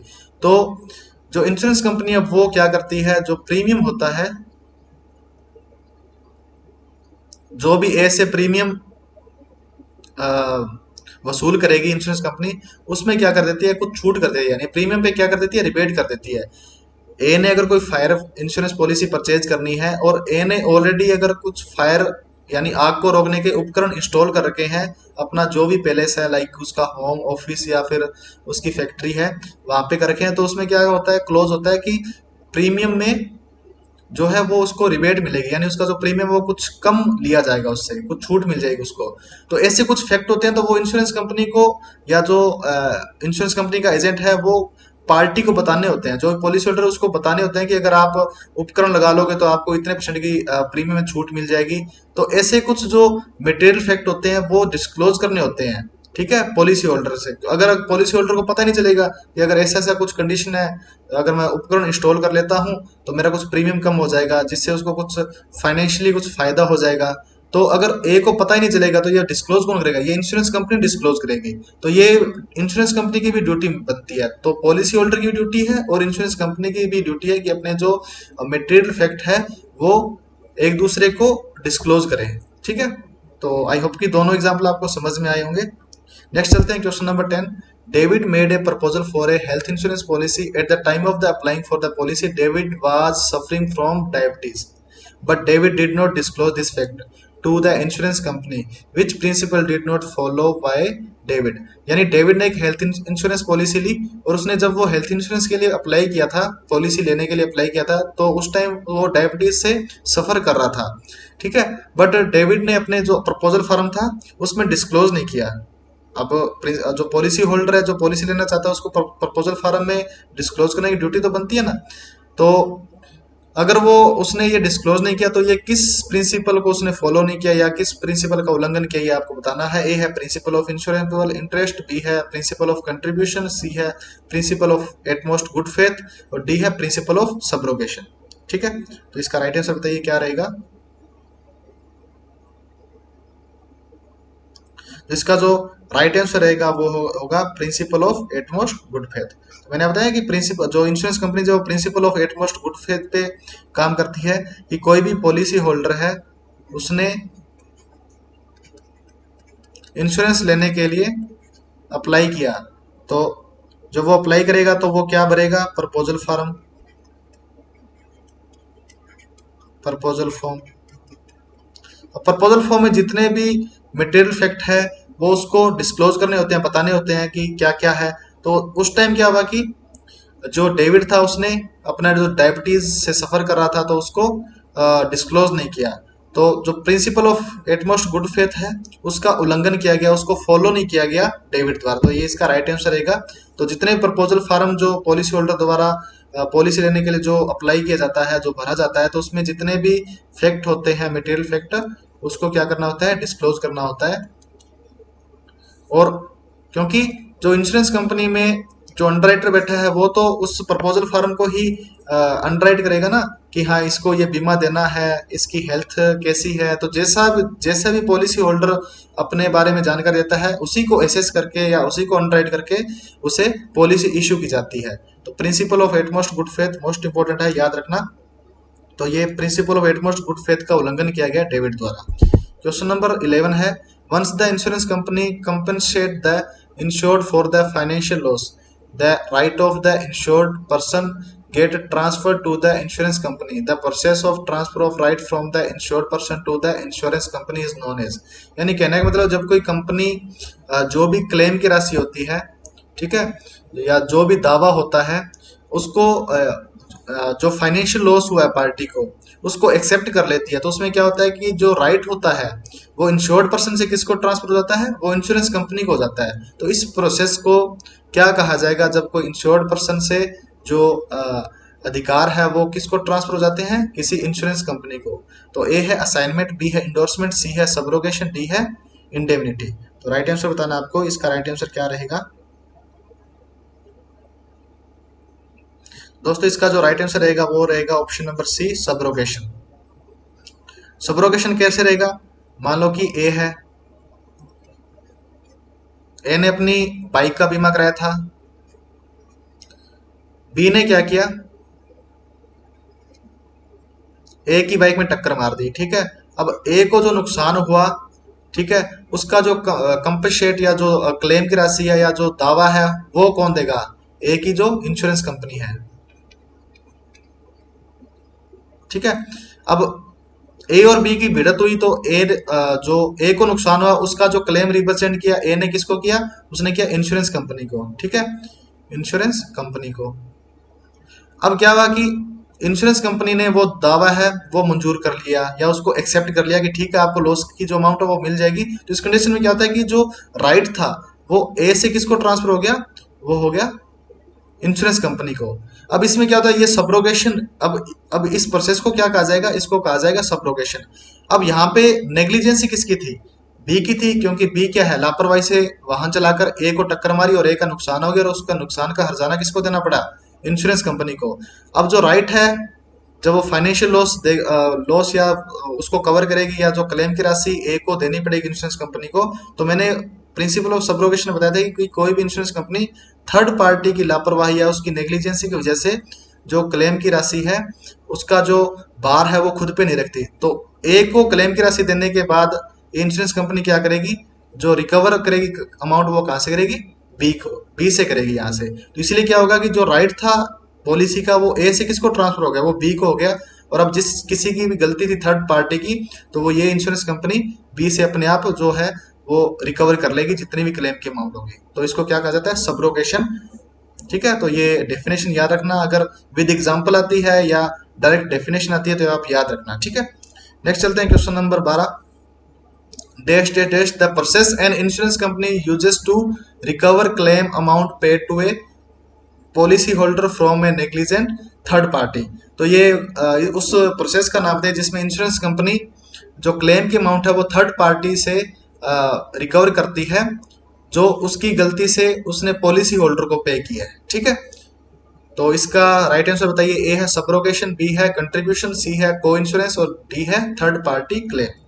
[SPEAKER 1] तो जो इंश्योरेंस कंपनी है वो क्या करती है, जो प्रीमियम होता है, जो भी ऐसे प्रीमियम वसूल करेगी इंश्योरेंस कंपनी, उसमें क्या कर देती है, कुछ छूट कर देती है, यानी प्रीमियम पे क्या कर देती है, रिबेट कर देती है। ए ने अगर कोई फायर इंश्योरेंस पॉलिसी परचेज करनी है और ए ने ऑलरेडी अगर कुछ फायर यानी आग को रोकने के उपकरण इंस्टॉल कर रखे हैं, अपना जो भी पैलेस है, लाइक उसका होम ऑफिस या फिर उसकी फैक्ट्री है वहां पे कर रखे हैं, तो उसमें क्या होता है, क्लोज होता है कि प्रीमियम में जो है वो उसको रिबेट मिलेगी, यानी उसका जो प्रीमियम वो कुछ कम लिया जाएगा, उससे कुछ छूट मिल जाएगी उसको। तो ऐसे कुछ फैक्ट होते हैं, तो वो इंश्योरेंस कंपनी को या जो इंश्योरेंस कंपनी का एजेंट है वो पार्टी को बताने होते हैं, जो पॉलिसी होल्डर उसको बताने होते हैं कि अगर आप उपकरण लगा लोगे तो आपको इतने परसेंट की प्रीमियम में छूट मिल जाएगी। तो ऐसे कुछ जो मटेरियल फैक्ट होते हैं वो डिस्क्लोज करने होते हैं, ठीक है, पॉलिसी होल्डर से। अगर पॉलिसी होल्डर को पता नहीं चलेगा कि अगर ऐसा ऐसा कुछ कंडीशन है, अगर मैं उपकरण इंस्टॉल कर लेता हूँ तो मेरा कुछ प्रीमियम कम हो जाएगा, जिससे उसको कुछ फाइनेंशियली कुछ फायदा हो जाएगा, तो अगर ए को पता ही नहीं चलेगा तो ये डिस्क्लोज कौन करेगा, ये इंश्योरेंस कंपनी डिस्क्लोज करेगी। तो ये इंश्योरेंस कंपनी की भी ड्यूटी बनती है, तो पॉलिसी होल्डर की ड्यूटी है और इंश्योरेंस कंपनी की भी ड्यूटी है कि अपने जो मटेरियल फैक्ट है वो एक दूसरे को डिस्क्लोज करें, ठीक है। तो आई होप कि दोनों एग्जाम्पल आपको समझ में आए होंगे। नेक्स्ट चलते हैं question number 10। David made a proposal for a health insurance policy. Eight the time of the applying for the policy David was suffering from diabetes, but David did not disclose this fact to the insurance company, which principle did not follow by David। यानी डेविड ने एक हेल्थ इंश्योरेंस पॉलिसी ली, और उसने जब वो हेल्थ इंश्योरेंस के लिए अप्लाई किया था, पॉलिसी लेने के लिए अप्लाई किया था, तो उस टाइम वो डायबिटीज से सफर कर रहा था, ठीक है। बट डेविड ने अपने जो प्रपोजल फॉर्म था उसमें डिस्क्लोज नहीं किया। अब जो पॉलिसी होल्डर है, जो पॉलिसी लेना चाहता है, उसको प्रपोजल फॉर्म में डिस्क्लोज करने की ड्यूटी तो बनती है ना। तो अगर वो उसने ये डिस्क्लोज नहीं किया, तो ये किस प्रिंसिपल को उसने फॉलो नहीं किया या किस प्रिंसिपल का उल्लंघन किया, ये आपको बताना है। ए है principle of insurable interest, B है प्रिंसिपल ऑफ कंट्रीब्यूशन, सी है principle of utmost good faith, और डी है प्रिंसिपल ऑफ सब्रोगेशन, ठीक है। तो इसका राइट आंसर बताइए क्या रहेगा। इसका जो राइट आंसर रहेगा वो होगा principle of utmost good faith. मैंने बताया कि प्रिंसिपल जो इंश्योरेंस कंपनी जो principle of utmost good faith पे काम करती है, कि कोई भी पॉलिसी होल्डर है उसने इंश्योरेंस लेने के लिए अप्लाई किया, तो जब वो अप्लाई करेगा तो वो क्या भरेगा, proposal form, proposal form. Proposal form में जितने भी मटेरियल फैक्ट है वो उसको डिस्क्लोज करने होते हैं, बताने होते हैं कि क्या क्या है। तो उस टाइम क्या हुआ कि जो डेविड था उसने अपना जो डायबिटीज से सफर कर रहा था तो उसको डिस्क्लोज नहीं किया। तो जो principle of utmost good faith है उसका उल्लंघन किया गया, उसको फॉलो नहीं किया गया डेविड द्वारा। तो ये इसका राइट आंसर रहेगा। तो जितने प्रपोजल फॉर्म जो पॉलिसी होल्डर द्वारा पॉलिसी लेने के लिए जो अप्लाई किया जाता है, जो भरा जाता है, तो उसमें जितने भी फैक्ट होते हैं, मटेरियल फैक्ट, उसको क्या करना होता है, डिस्क्लोज करना होता है। और क्योंकि जो इंश्योरेंस कंपनी में जो अंडरराइटर बैठा है वो तो उस प्रपोजल फॉर्म को ही अंडरराइट करेगा ना, कि हाँ इसको ये बीमा देना है, इसकी हेल्थ कैसी है। तो जैसा भी पॉलिसी होल्डर अपने बारे में जानकारी देता है उसी को एसेस करके या उसी को अंडरराइट करके उसे पॉलिसी इशू की जाती है। तो principle of utmost good faith most important है, याद रखना। तो ये principle of utmost good faith का उल्लंघन किया गया डेविड द्वारा। क्वेश्चन नंबर 11 है, once the insurance company compensate the insured for the financial loss, the right of the insured person get transferred to the insurance company. The process of transfer of right from the insured person to the insurance company is known as। यानी कहने का मतलब जब कोई कंपनी जो भी क्लेम की राशि होती है, ठीक है, या जो भी दावा होता है उसको जो फाइनेंशियल लॉस हुआ है पार्टी को, उसको एक्सेप्ट कर लेती है, तो उसमें क्या होता है कि जो राइट होता है वो इंश्योर्ड पर्सन से किसको ट्रांसफर हो जाता है, वो इंश्योरेंस कंपनी को हो जाता है। तो इस प्रोसेस को क्या कहा जाएगा, जब कोई इंश्योर्ड पर्सन से जो अधिकार है वो किसको ट्रांसफर हो जाते हैं, किसी इंश्योरेंस कंपनी को। तो ए है असाइनमेंट, बी है इंडोर्समेंट, सी है सब्रोगेशन, डी है इंडेमनिटी। तो राइट आंसर बताना आपको, इसका राइट आंसर क्या रहेगा दोस्तों। इसका जो राइट आंसर रहेगा वो रहेगा option number C, subrogation. Subrogation कैसे रहेगा, मान लो कि ए है, ए ने अपनी बाइक का बीमा कराया था, बी ने क्या किया, ए की बाइक में टक्कर मार दी, ठीक है। अब ए को जो नुकसान हुआ, ठीक है, उसका जो कंपनसेट या जो क्लेम की राशि है या जो दावा है वो कौन देगा, ए की जो इंश्योरेंस कंपनी है, ठीक है। अब ए और बी की भिड़त हुई तो ए जो ए को नुकसान हुआ उसका जो क्लेम रिप्रेजेंट किया ए ने किसको किया, उसने किया इंश्योरेंस कंपनी को, ठीक है, इंश्योरेंस कंपनी को। अब क्या हुआ कि इंश्योरेंस कंपनी ने वो दावा है वो मंजूर कर लिया या उसको एक्सेप्ट कर लिया कि ठीक है आपको लॉस की जो अमाउंट है वो मिल जाएगी। तो इस कंडीशन में क्या होता है कि जो राइट था वो ए से किसको ट्रांसफर हो गया, वो हो गया इंश्योरेंस कंपनी को। अब इसमें क्या होता है, ये सब्रोगेशन, अब इस प्रोसेस को क्या कहा जाएगा, इसको कहा जाएगा सब्रोगेशन। अब यहाँ पे नेग्लिजेंसी किसकी थी, बी की थी, क्योंकि बी क्या है, लापरवाही से वाहन चलाकर ए को टक्कर मारी और ए का नुकसान हो गया और उसका नुकसान का हर्जाना किसको देना पड़ा, इंश्योरेंस कंपनी को। अब जो राइट है जब वो फाइनेंशियल लॉस या उसको कवर करेगी या जो क्लेम की राशि ए को देनी पड़ेगी इंश्योरेंस कंपनी को। तो मैंने प्रिंसिपल ऑफ सब्रोगेशन में बताया था कि कोई भी इंश्योरेंस कंपनी थर्ड पार्टी की लापरवाही या उसकी नेग्लिजेंसी की वजह से जो क्लेम की राशि है उसका जो भार है वो खुद पे नहीं रखती। तो ए को क्लेम की राशि देने के बाद इंश्योरेंस कंपनी क्या करेगी, जो रिकवर करेगी अमाउंट वो कहाँ से करेगी, बी से करेगी यहाँ से। तो इसलिए क्या होगा कि जो राइट था पॉलिसी का वो ए से किसको ट्रांसफर हो गया, वो बी को हो गया। और अब जिस किसी की भी गलती थी थर्ड पार्टी की, तो वो ये इंश्योरेंस कंपनी बी से अपने आप जो है वो रिकवर कर लेगी जितनी भी क्लेम की अमाउंट होगी। तो इसको क्या कहा जाता है, सब्रोगेशन। ठीक है, तो ये डेफिनेशन याद रखना, अगर विद एग्जांपल आती है या डायरेक्ट डेफिनेशन आती है तो आप याद रखना। ठीक है, नेक्स्ट चलते हैं question number 12। Dash dash dash the process an insurance company uses to recover claim amount paid to a policy holder from a negligent third party. तो ये उस प्रोसेस का नाम है जिसमें इंश्योरेंस कंपनी जो क्लेम की अमाउंट है वो थर्ड पार्टी से रिकवर करती है जो उसकी गलती से उसने पॉलिसी होल्डर को पे किया है। ठीक है, तो इसका राइट आंसर बताइए। ए है सब्रोगेशन, बी है कंट्रीब्यूशन, सी है को इंश्योरेंस और डी है थर्ड पार्टी क्लेम।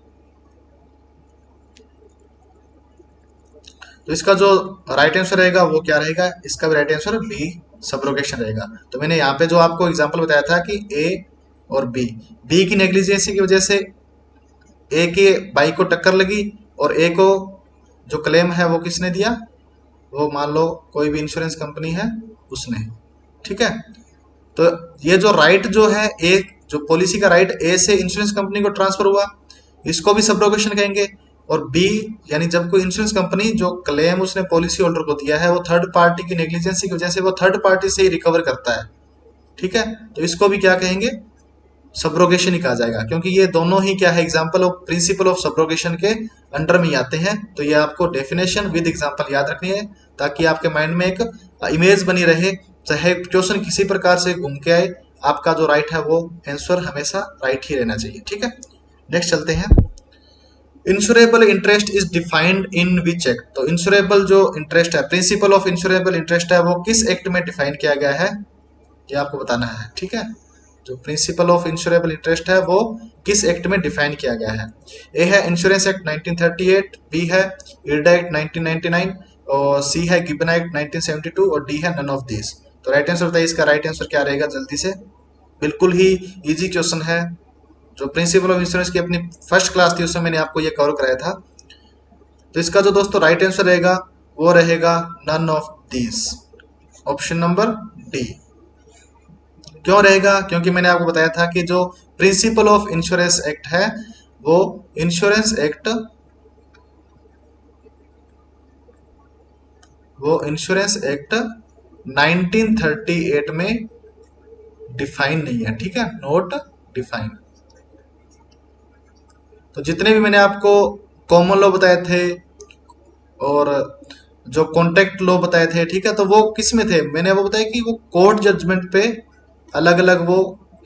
[SPEAKER 1] तो इसका जो राइट आंसर रहेगा वो क्या रहेगा, इसका भी राइट आंसर बी सब्रोगेशन रहेगा। तो मैंने यहाँ पे जो आपको एग्जांपल बताया था कि ए और बी की नेग्लिजेंसी की वजह से ए के बाइक को टक्कर लगी और ए को जो क्लेम है वो किसने दिया, वो मान लो कोई भी इंश्योरेंस कंपनी है उसने। ठीक है, तो ये जो राइट जो है ए, जो पॉलिसी का राइट ए से इंश्योरेंस कंपनी को ट्रांसफर हुआ, इसको भी सब्रोगेशन कहेंगे। और बी यानी जब कोई इंश्योरेंस कंपनी जो क्लेम उसने पॉलिसी होल्डर को दिया है वो थर्ड पार्टी की नेग्लिजेंसी की वजह से वो थर्ड पार्टी से ही रिकवर करता है। ठीक है, तो इसको भी क्या कहेंगे, सब्रोगेशन ही कहा जाएगा, क्योंकि ये दोनों ही क्या है, example of principal of subrogation के अंडर में ही आते हैं। तो ये आपको डेफिनेशन विद एग्जांपल याद रखनी है ताकि आपके माइंड में एक इमेज बनी रहे, चाहे क्वेश्चन किसी प्रकार से घूम के आए, आपका जो राइट है वो आंसर हमेशा राइट ही रहना चाहिए। ठीक है, नेक्स्ट चलते हैं। Insurable interest is defined in which act. तो इंश्योरेबल जो इंटरेस्ट है, प्रिंसिपल ऑफ इंश्योरेबल इंटरेस्ट है, वो किस एक्ट में डिफाइन किया गया है, ये आपको बताना है। ठीक है, जो प्रिंसिपल ऑफ इंश्योरेबल इंटरेस्ट है वो किस एक्ट में डिफाइन किया गया है। ए है इंश्योरेंस एक्ट 1938, बी है इरडा एक्ट 1999 और सी है गिबन एक्ट 1972 और डी है नन ऑफ दिस। तो राइट आंसर बताइए, इसका राइट आंसर क्या रहेगा जल्दी से। बिल्कुल ही इजी क्वेश्चन है, जो प्रिंसिपल ऑफ इंश्योरेंस की अपनी फर्स्ट क्लास थी उसमें मैंने आपको ये कवर कराया था। तो इसका जो दोस्तों राइट आंसर रहेगा वो रहेगा none of this, option number D. क्यों रहेगा, क्योंकि मैंने आपको बताया था कि जो प्रिंसिपल ऑफ इंश्योरेंस एक्ट है वो इंश्योरेंस एक्ट 1938 में डिफाइन नहीं है। ठीक है, नोट डिफाइन। तो जितने भी मैंने आपको कॉमन लॉ बताए थे और जो कॉन्ट्रैक्ट लॉ बताए थे, ठीक है, तो वो किस में थे, मैंने वो बताया कि वो कोर्ट जजमेंट पे अलग अलग वो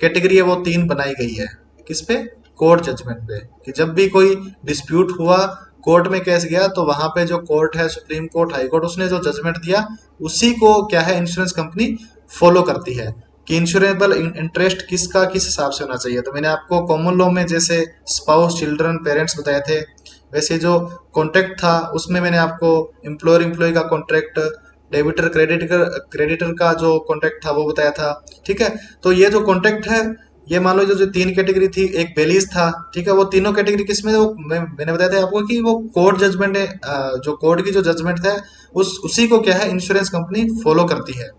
[SPEAKER 1] कैटेगरी है, वो 3 बनाई गई है। किस पे, कोर्ट जजमेंट पे, कि जब भी कोई डिस्प्यूट हुआ, कोर्ट में केस गया, तो वहां पे जो कोर्ट है, सुप्रीम कोर्ट, हाई कोर्ट, उसने जो जजमेंट दिया उसी को क्या है इंश्योरेंस कंपनी फॉलो करती है कि इंश्योरेबल इंटरेस्ट किसका किस हिसाब से होना चाहिए। तो मैंने आपको कॉमन लॉ में जैसे स्पाउस, चिल्ड्रन, पेरेंट्स बताए थे, वैसे जो कॉन्ट्रैक्ट था उसमें मैंने आपको एम्प्लॉयर एम्प्लॉय का कॉन्ट्रैक्ट, डेबिटर क्रेडिटर का जो कॉन्ट्रैक्ट था वो बताया था। ठीक है, तो ये जो कॉन्ट्रैक्ट है, ये मान लो जो 3 कैटेगरी थी, एक बेलीज था। ठीक है, वो तीनों कैटेगरी किसमें, वो मैंने बताया था आपको कि वो कोर्ट जजमेंट है, जो कोर्ट की जो जजमेंट है उसी को क्या है इंश्योरेंस कंपनी फॉलो करती है।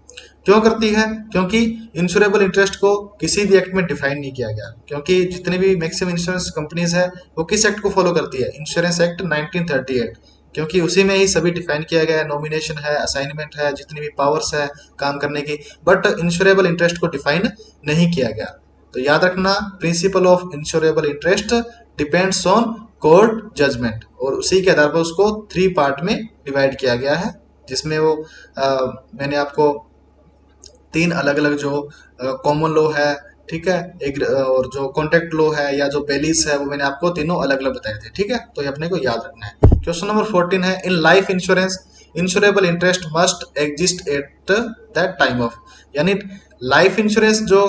[SPEAKER 1] क्यों करती है, क्योंकि इंश्योरेबल इंटरेस्ट को किसी भी एक्ट में डिफाइन नहीं किया गया, क्योंकि जितनी भी मैक्सिमम इंश्योरेंस कंपनीज है वो किस एक्ट को फॉलो करती है, इंश्योरेंस एक्ट 1938, क्योंकि उसी में ही सभी डिफाइन किया गया है, नॉमिनेशन है, असाइनमेंट है, जितनी भी पावर्स है काम करने की, बट इंश्योरेबल इंटरेस्ट को डिफाइन नहीं किया गया। तो याद रखना, principle of insurable interest depends on court judgement, और उसी के आधार पर उसको 3 पार्ट में डिवाइड किया गया है, जिसमें वो मैंने आपको 3 अलग अलग जो कॉमन लॉ है, ठीक है, एक और जो कॉन्ट्रैक्ट लॉ है या जो बेलीज है, वो मैंने आपको तीनों अलग अलग बताए थे। ठीक है, तो ये अपने को याद रखना है। क्वेश्चन नंबर 14 है, in life insurance insurable interest must exist at that time of. यानी लाइफ इंश्योरेंस जो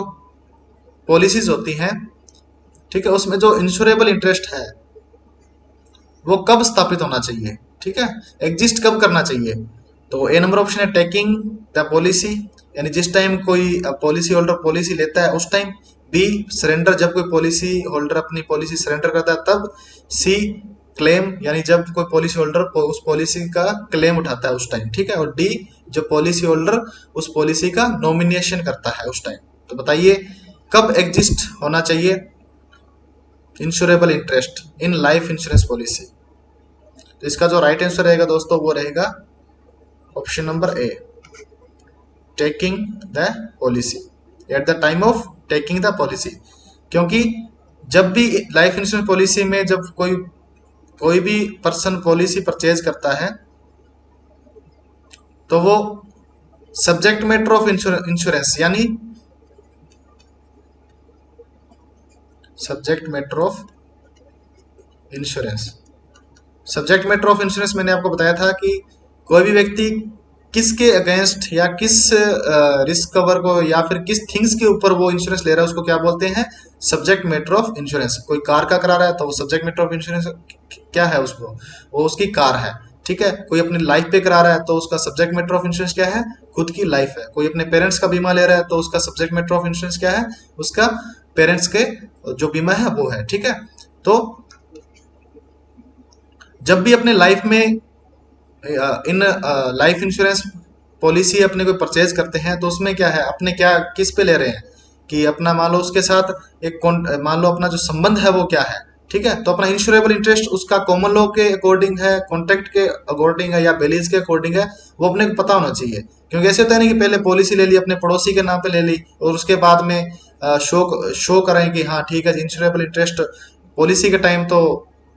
[SPEAKER 1] पॉलिसीज होती हैं, ठीक है, उसमें जो इंश्योरेबल इंटरेस्ट है वो कब स्थापित होना चाहिए, ठीक है, एग्जिस्ट कब करना चाहिए। तो ए नंबर ऑप्शन है टेकिंग द पॉलिसी, यानी जिस टाइम कोई पॉलिसी होल्डर पॉलिसी लेता है उस टाइम। बी सरेंडर, जब कोई पॉलिसी होल्डर अपनी पॉलिसी सरेंडर करता है तब। सी क्लेम यानी जब कोई पॉलिसी होल्डर उस पॉलिसी का क्लेम उठाता है उस टाइम, ठीक है। और डी जो पॉलिसी होल्डर उस पॉलिसी का नॉमिनेशन करता है उस टाइम। तो बताइए कब एग्जिस्ट होना चाहिए insurable interest in life insurance policy. तो इसका जो राइट आंसर रहेगा दोस्तों वो रहेगा option number A, taking the policy, eight the time of taking the policy. क्योंकि जब भी लाइफ इंश्योरेंस पॉलिसी में जब कोई भी पर्सन पॉलिसी परचेज करता है तो वो सब्जेक्ट मैटर ऑफ इंश्योरेंस यानी subject matter of insurance, subject matter of insurance मैंने आपको बताया था कि कोई भी व्यक्ति किसके अगेंस्ट या किस रिस्क कवर को या फिर किस थिंग्स के ऊपर वो इंश्योरेंस ले रहा है उसको क्या बोलते हैं, सब्जेक्ट मैटर ऑफ इंश्योरेंस। कोई कार का करा रहा है तो वो सब्जेक्ट मैटर ऑफ इंश्योरेंस क्या है उसको, वो उसकी कार है, ठीक है। कोई अपनी लाइफ पे करा रहा है तो उसका सब्जेक्ट मैटर ऑफ इंश्योरेंस क्या है, खुद की लाइफ है। कोई अपने पेरेंट्स का बीमा ले रहा है तो उसका सब्जेक्ट मैटर ऑफ इंश्योरेंस क्या है, उसका पेरेंट्स के जो बीमा है वो है, ठीक है। तो जब भी अपने लाइफ में इन लाइफ इंश्योरेंस पॉलिसी अपने को परचेज करते हैं तो उसमें क्या है, अपने क्या किस पे ले रहे हैं कि अपना मान लो उसके साथ एक मान लो अपना जो संबंध है वो क्या है, ठीक है। तो अपना इंश्योरेबल इंटरेस्ट उसका कॉमन लॉ के अकॉर्डिंग है, कॉन्ट्रैक्ट के अकॉर्डिंग है या बेलीज के अकॉर्डिंग है, वो अपने को पता होना चाहिए। क्योंकि ऐसे होता है ना कि पहले पॉलिसी ले ली अपने पड़ोसी के नाम पे ले ली और उसके बाद में शो करें कि हाँ ठीक है इंश्योरेबल इंटरेस्ट पॉलिसी के टाइम तो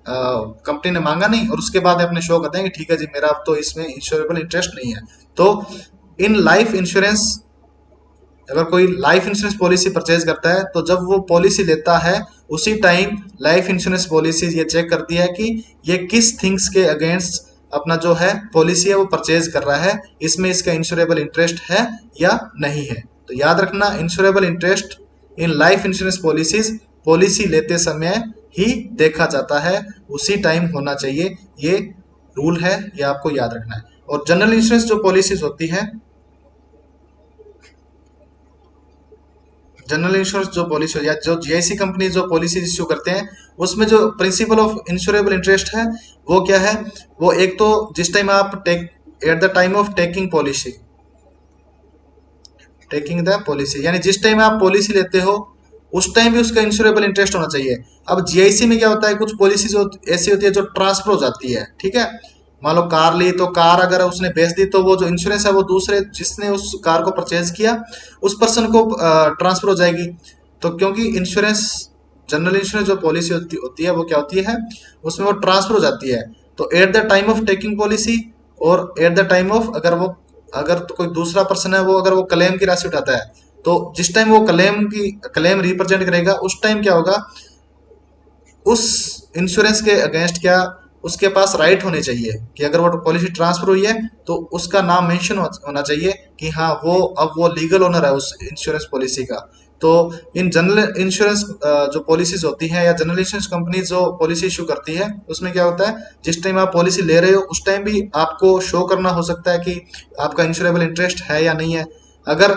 [SPEAKER 1] कंपनी ने मांगा नहीं और उसके बाद अपने शो करते हैं कि ठीक है जी मेरा अब तो इसमें इंश्योरेबल इंटरेस्ट नहीं है। तो इन लाइफ इंश्योरेंस अगर कोई लाइफ इंश्योरेंस पॉलिसी परचेज करता है तो जब वो पॉलिसी लेता है उसी टाइम लाइफ इंश्योरेंस पॉलिसी ये चेक करती है कि ये किस थिंग्स के अगेंस्ट अपना जो है पॉलिसी है वो परचेज कर रहा है, इसमें इसका इंश्योरेबल इंटरेस्ट है या नहीं है। तो याद रखना insurable interest in life insurance policies policy लेते समय ही देखा जाता है, उसी टाइम होना चाहिए, ये रूल है, ये आपको याद रखना है। और जनरल इंश्योरेंस जो पॉलिसीज होती है, जनरल इंश्योरेंस जो पॉलिसी या जो जीआईसी कंपनी जो पॉलिसी इश्यू करते हैं उसमें जो प्रिंसिपल ऑफ इंश्योरेबल इंटरेस्ट है वो क्या है, वो एक तो जिस टाइम आप take at the time of taking the policy यानी जिस टाइम आप पॉलिसी लेते हो उस टाइम भी उसका इंश्योरेबल इंटरेस्ट होना चाहिए। अब जीआईसी में क्या होता है, कुछ पॉलिसी ऐसी होती है जो ट्रांसफर हो जाती है, ठीक है। मान लो कार ली तो कार अगर उसने बेच दी तो वो जो इंश्योरेंस है वो दूसरे जिसने उस कार को परचेज किया उस पर्सन को ट्रांसफर हो जाएगी। तो क्योंकि इंश्योरेंस जनरल इंश्योरेंस जो पॉलिसी होती है वो क्या होती है, उसमें वो ट्रांसफर हो जाती है। तो eight the time of taking policy और एट द टाइम ऑफ अगर तो कोई दूसरा पर्सन है वो अगर वो क्लेम की राशि उठाता है तो जिस टाइम वो क्लेम रिप्रेजेंट करेगा उस टाइम क्या होगा, उस इंश्योरेंस के अगेंस्ट क्या उसके पास राइट होने चाहिए कि अगर वो पॉलिसी ट्रांसफर हुई है तो उसका नाम मेंशन होना चाहिए कि हाँ वो अब वो लीगल ओनर है उस इंश्योरेंस पॉलिसी का। तो इन जनरल इंश्योरेंस जो पॉलिसीज होती हैं या जनरल इंश्योरेंस कंपनी जो पॉलिसी इशू करती है उसमें क्या होता है, जिस टाइम आप पॉलिसी ले रहे हो उस टाइम भी आपको शो करना हो सकता है कि आपका इंश्योरेबल इंटरेस्ट है या नहीं है। अगर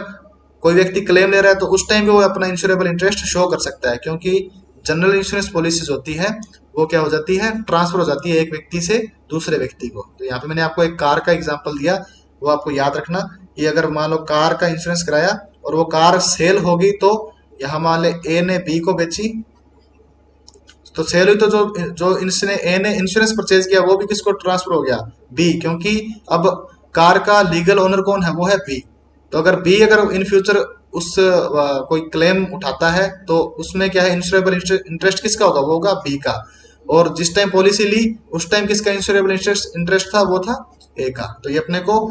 [SPEAKER 1] कोई व्यक्ति क्लेम ले रहा है तो उस टाइम भी वो अपना इंश्योरेबल इंटरेस्ट शो कर सकता है, क्योंकि जनरल इंश्योरेंस पॉलिसीज होती है वो क्या हो जाती है, ट्रांसफर हो जाती है एक व्यक्ति से दूसरे व्यक्ति को। तो यहाँ पे मैंने आपको एक कार का एग्जांपल दिया, वो आपको याद रखना कि अगर मान लो कार का इंश्योरेंस कराया और वो कार सेल होगी तो यहाँ मान ले ए ने बी को बेची तो सेल हुई तो जो इसने ए ने इंश्योरेंस परचेज किया वो भी किसको ट्रांसफर हो गया, बी, क्योंकि अब कार का लीगल ओनर कौन है, वो है बी। तो अगर बी अगर इन फ्यूचर उस कोई क्लेम उठाता है तो उसमें क्या है इंश्योरेबल इंटरेस्ट किसका होगा, वो होगा बी का। और जिस टाइम पॉलिसी ली उस टाइम किसका इंश्योरेबल इंटरेस्ट था, वो था ए का। तो ये अपने को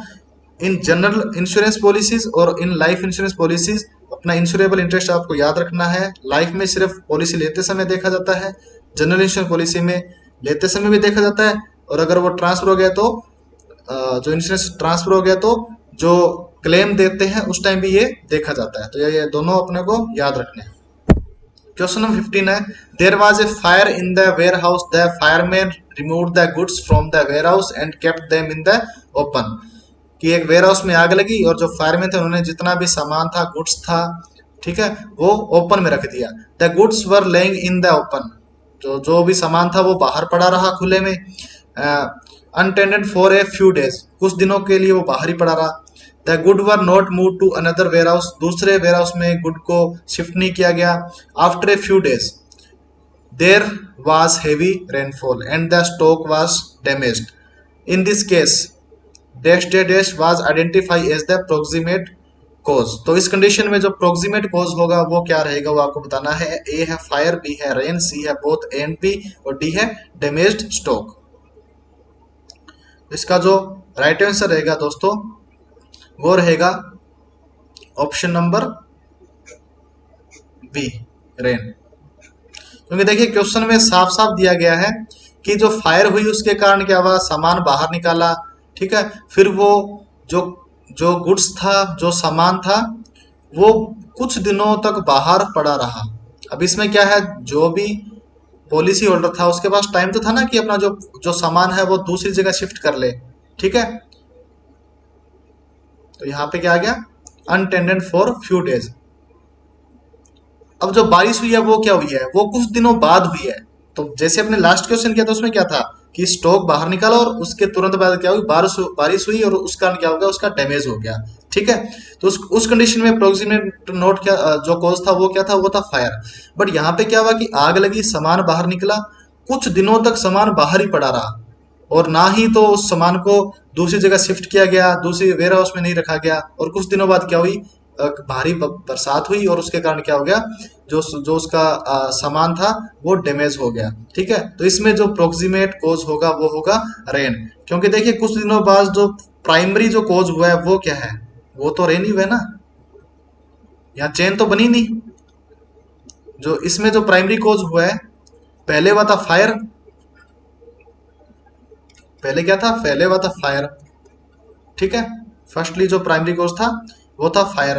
[SPEAKER 1] इन जनरल इंश्योरेंस पॉलिसीज और इन लाइफ इंश्योरेंस पॉलिसीज अपना इंश्योरेबल इंटरेस्ट आपको याद रखना है। लाइफ में सिर्फ पॉलिसी लेते समय देखा जाता है, जनरल इंश्योरेंस पॉलिसी में लेते समय भी देखा जाता है, और अगर वो ट्रांसफर हो गया तो जो इंश्योरेंस ट्रांसफर हो गया तो जो क्लेम देते हैं उस टाइम भी ये देखा जाता है। तो ये दोनों अपने को याद रखने हैं। क्वेश्चन नंबर 15 है, there was a fire in the warehouse, the fireman remove the goods from the warehouse and kept them in the open. कि एक वेयर हाउस में आग लगी और जो फायरमैन थे उन्होंने जितना भी सामान था, गुड्स था, ठीक है, वो ओपन में रख दिया। The goods were laying in the open, जो भी सामान था वो बाहर पड़ा रहा खुले में, unattended for a few days, कुछ दिनों के लिए वो बाहर ही पड़ा रहा। The good were not move to another warehouse, दूसरे वेयर हाउस में गुड को शिफ्ट नहीं किया गया। After a few days there was heavy rainfall and the stock was damaged. In this case, dash dash dash was identified as the proximate cause. तो इस कंडीशन में जो proximate cause होगा वो क्या रहेगा वो आपको बताना है। ए है फायर, बी है रेन, सी है बोथ ए एंड बी और डी है डैमेज्ड स्टॉक। इसका जो राइट आंसर रहेगा दोस्तों वो रहेगा ऑप्शन नंबर बी, रेन। क्योंकि देखिए क्वेश्चन में साफ साफ दिया गया है कि जो फायर हुई उसके कारण क्या हुआ, सामान बाहर निकाला, ठीक है। फिर वो जो जो गुड्स था, जो सामान था, वो कुछ दिनों तक बाहर पड़ा रहा। अब इसमें क्या है, जो भी पॉलिसी होल्डर था उसके पास टाइम तो था ना कि अपना जो जो सामान है वो दूसरी जगह शिफ्ट कर ले, ठीक है। तो यहाँ पे क्या आ गया, अनटेंडेड फॉर फ्यू डेज। अब जो बारिश हुई है वो क्या हुई है, वो कुछ दिनों बाद हुई है। तो जैसे अपने लास्ट क्वेश्चन किया था उसमें क्या था कि स्टॉक बाहर निकाला और उसके तुरंत बाद क्या हुई, बारिश हुई और उस कारण क्या हो गया, उसका डैमेज हो गया, ठीक है। तो उस कंडीशन में प्रोक्सिमेट नोट क्या जो कॉज था वो क्या था, वो था फायर। बट यहाँ पे क्या हुआ कि आग लगी, सामान बाहर निकला, कुछ दिनों तक सामान बाहर ही पड़ा रहा और ना ही तो उस सामान को दूसरी जगह शिफ्ट किया गया, दूसरी वेयर हाउस में नहीं रखा गया। और कुछ दिनों बाद क्या हुई, भारी बरसात हुई और उसके कारण क्या हो गया, जो जो उसका सामान था वो डैमेज हो गया, ठीक है। तो इसमें जो प्रोक्सिमेट कोज होगा वो होगा रेन। क्योंकि देखिए कुछ दिनों बाद जो प्राइमरी जो कोज हुआ है वो क्या है, वो तो रेन ही हुआ है ना, यहाँ चेन तो बनी नहीं। जो इसमें जो प्राइमरी कोज हुआ है, पहले हुआ था फायर, पहले क्या था, पहले हुआ था फायर, ठीक है। फर्स्टली जो प्राइमरी कोज था वो था फायर।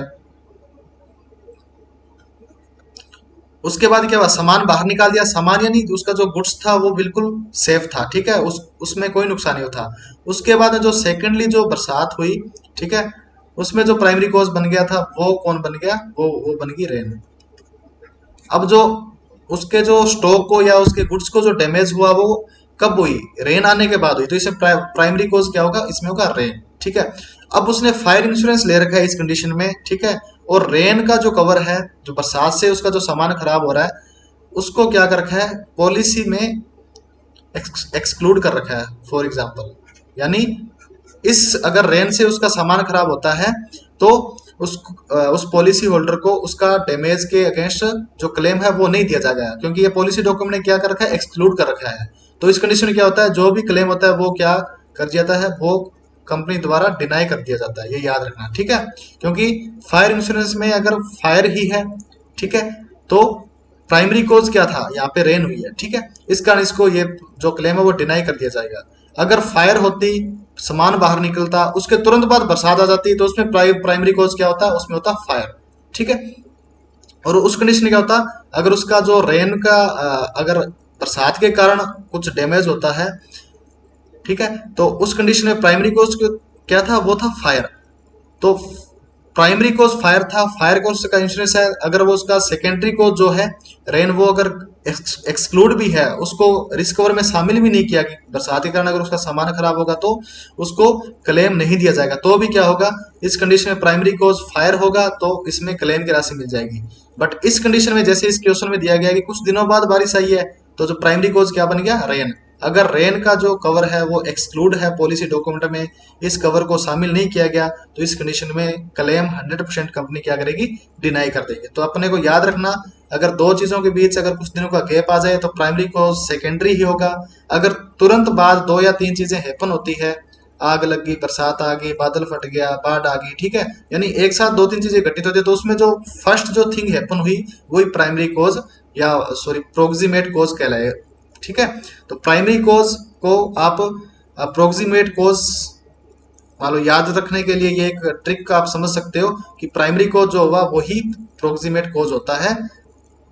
[SPEAKER 1] उसके बाद क्या हुआ, सामान बाहर निकाल दिया, सामान यानी उसका जो गुड्स था वो बिल्कुल सेफ था, ठीक है, उसमें कोई नुकसान नहीं था। उसके बाद जो सेकेंडली जो बरसात हुई, ठीक है, उसमें जो प्राइमरी कॉज बन गया था वो कौन बन गया, वो बन गई रेन। अब जो उसके जो स्टॉक को या उसके गुड्स को जो डैमेज हुआ वो कब हुई, रेन आने के बाद हुई। तो इसे प्राइमरी कॉज क्या होगा, इसमें होगा रेन, ठीक है। अब उसने फायर इंश्योरेंस ले रखा है इस कंडीशन में, ठीक है, और रेन का जो कवर है, जो बरसात से उसका जो सामान खराब हो रहा है उसको क्या कर रखा है, पॉलिसी में एक्सक्लूड कर रखा है। फॉर एग्जाम्पल यानी इस अगर रेन से उसका सामान खराब होता है तो उस पॉलिसी होल्डर को उसका डैमेज के अगेंस्ट जो क्लेम है वो नहीं दिया जाएगा, क्योंकि ये पॉलिसी डॉक्यूमेंट ने क्या कर रखा है, एक्सक्लूड कर रखा है। तो इस कंडीशन में क्या होता है, जो भी क्लेम होता है वो क्या कर जाता है, वो कंपनी द्वारा डिनाई कर दिया जाता है, ये याद रखना, ठीक है। क्योंकि फायर इंश्योरेंस में अगर फायर ही है, ठीक है, तो प्राइमरी कॉज क्या था, यहाँ पे रेन हुई है, ठीक है, इस कारण इसको ये जो क्लेम है वो डिनाई कर दिया जाएगा। अगर फायर होती, सामान बाहर निकलता, उसके तुरंत बाद बरसात आ जाती, तो उसमें प्राइमरी कॉज क्या होता है, उसमें होता फायर, ठीक है। और उस कंडीशन में क्या होता, अगर उसका जो रेन का अगर बरसात के कारण कुछ डैमेज होता है, ठीक है, तो उस कंडीशन में प्राइमरी कॉज क्या था, वो था फायर। तो प्राइमरी कॉज फायर था, फायर कॉज का इंश्योरेंस है। अगर वो उसका सेकेंडरी कॉज जो है रेन, वो अगर एक्सक्लूड भी है, उसको रिस्क कवर में शामिल भी नहीं किया कि बरसात के कारण अगर उसका सामान खराब होगा तो उसको क्लेम नहीं दिया जाएगा, तो भी क्या होगा, इस कंडीशन में प्राइमरी कॉज फायर होगा तो इसमें क्लेम की राशि मिल जाएगी। बट इस कंडीशन में जैसे इस क्वेश्चन में दिया गया कि कुछ दिनों बाद बारिश आई है, तो जो प्राइमरी कॉज क्या बन गया, रेन। अगर रेन का जो कवर है वो एक्सक्लूड है पॉलिसी डॉक्यूमेंट में, इस कवर को शामिल नहीं किया गया, तो इस कंडीशन में क्लेम 100% कंपनी क्या करेगी, डिनाई कर देगी। तो अपने को याद रखना, अगर दो चीजों के बीच अगर कुछ दिनों का गैप आ जाए तो प्राइमरी कॉज सेकेंडरी ही होगा। अगर तुरंत बाद 2 या 3 चीजें हैपन होती है, आग लग गई, बरसात आ गई, बादल फट गया, बाढ़ आ गई, ठीक है, यानी एक साथ 2-3 चीजें घटित होती है, तो उसमें जो फर्स्ट जो थिंग हैपन हुई वही प्राइमरी कॉज या सॉरी प्रोक्सिमेट कॉज कहलाए, ठीक है। तो प्राइमरी कॉज को आप प्रोक्सिमेट कॉज मान लो याद रखने के लिए ये एक ट्रिक का आप समझ सकते हो कि प्राइमरी कॉज जो होगा वही प्रोक्सिमेट कॉज होता है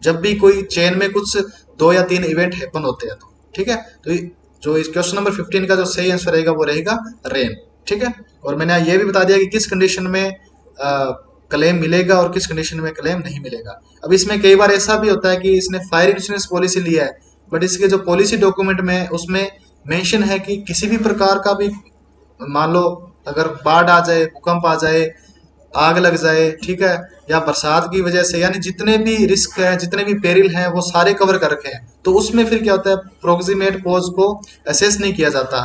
[SPEAKER 1] जब भी कोई चेन में कुछ 2 या 3 इवेंट हैपन होते हैं, तो ठीक है। तो जो इस क्वेश्चन नंबर 15 का जो सही आंसर रहेगा वो रहेगा रेन, ठीक है। और मैंने ये भी बता दिया कि किस कंडीशन में क्लेम मिलेगा और किस कंडीशन में क्लेम नहीं मिलेगा। अब इसमें कई बार ऐसा भी होता है कि इसने फायर इंश्योरेंस पॉलिसी लिया है बट इसके जो पॉलिसी डॉक्यूमेंट में उसमें मेंशन है कि किसी भी प्रकार का भी, मान लो अगर बाढ़ आ जाए, भूकंप आ जाए, आग लग जाए, ठीक है, या बरसात की वजह से, यानी जितने भी रिस्क हैं, जितने भी पेरिल हैं, वो सारे कवर कर रखे हैं। तो उसमें फिर क्या होता है, प्रोक्सीमेट कॉज को असेस नहीं किया जाता,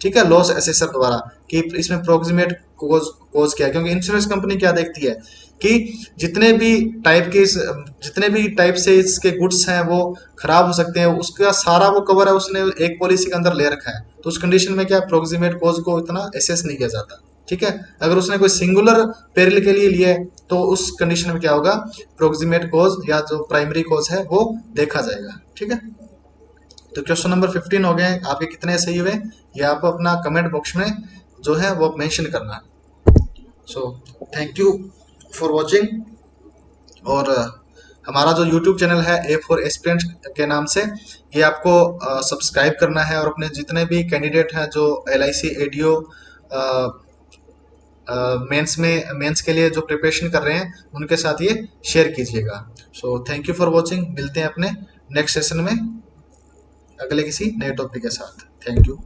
[SPEAKER 1] ठीक है, लॉस असेसर द्वारा, कि इसमें प्रोक्सीमेट कॉज कॉज क्या है। क्योंकि इंश्योरेंस कंपनी क्या देखती है कि जितने भी टाइप के जितने भी टाइप से इसके गुड्स हैं वो खराब हो सकते हैं, उसका सारा वो कवर है उसने एक पॉलिसी के अंदर ले रखा है। तो उस कंडीशन में क्या, प्रोक्सीमेट कॉज को इतना एसेस नहीं किया जाता, ठीक है। अगर उसने कोई सिंगुलर पेरिल के लिए लिया है तो उस कंडीशन में क्या होगा, प्रोक्सीमेट कॉज या जो प्राइमरी कॉज है वो देखा जाएगा, ठीक है। तो क्वेश्चन नंबर 15 हो गए, आपके कितने सही हुए ये आप अपना कमेंट बॉक्स में जो है वो मेंशन करना। So thank you for watching. और हमारा जो यूट्यूब चैनल है ए फॉर एस्पिरेंट के नाम से, ये आपको सब्सक्राइब करना है, और अपने जितने भी कैंडिडेट हैं जो LIC एडीओ मेंस के लिए जो प्रिपरेशन कर रहे हैं उनके साथ ये शेयर कीजिएगा। So thank you for watching, मिलते हैं अपने नेक्स्ट सेशन में अगले किसी नए टॉपिक के साथ। Thank you.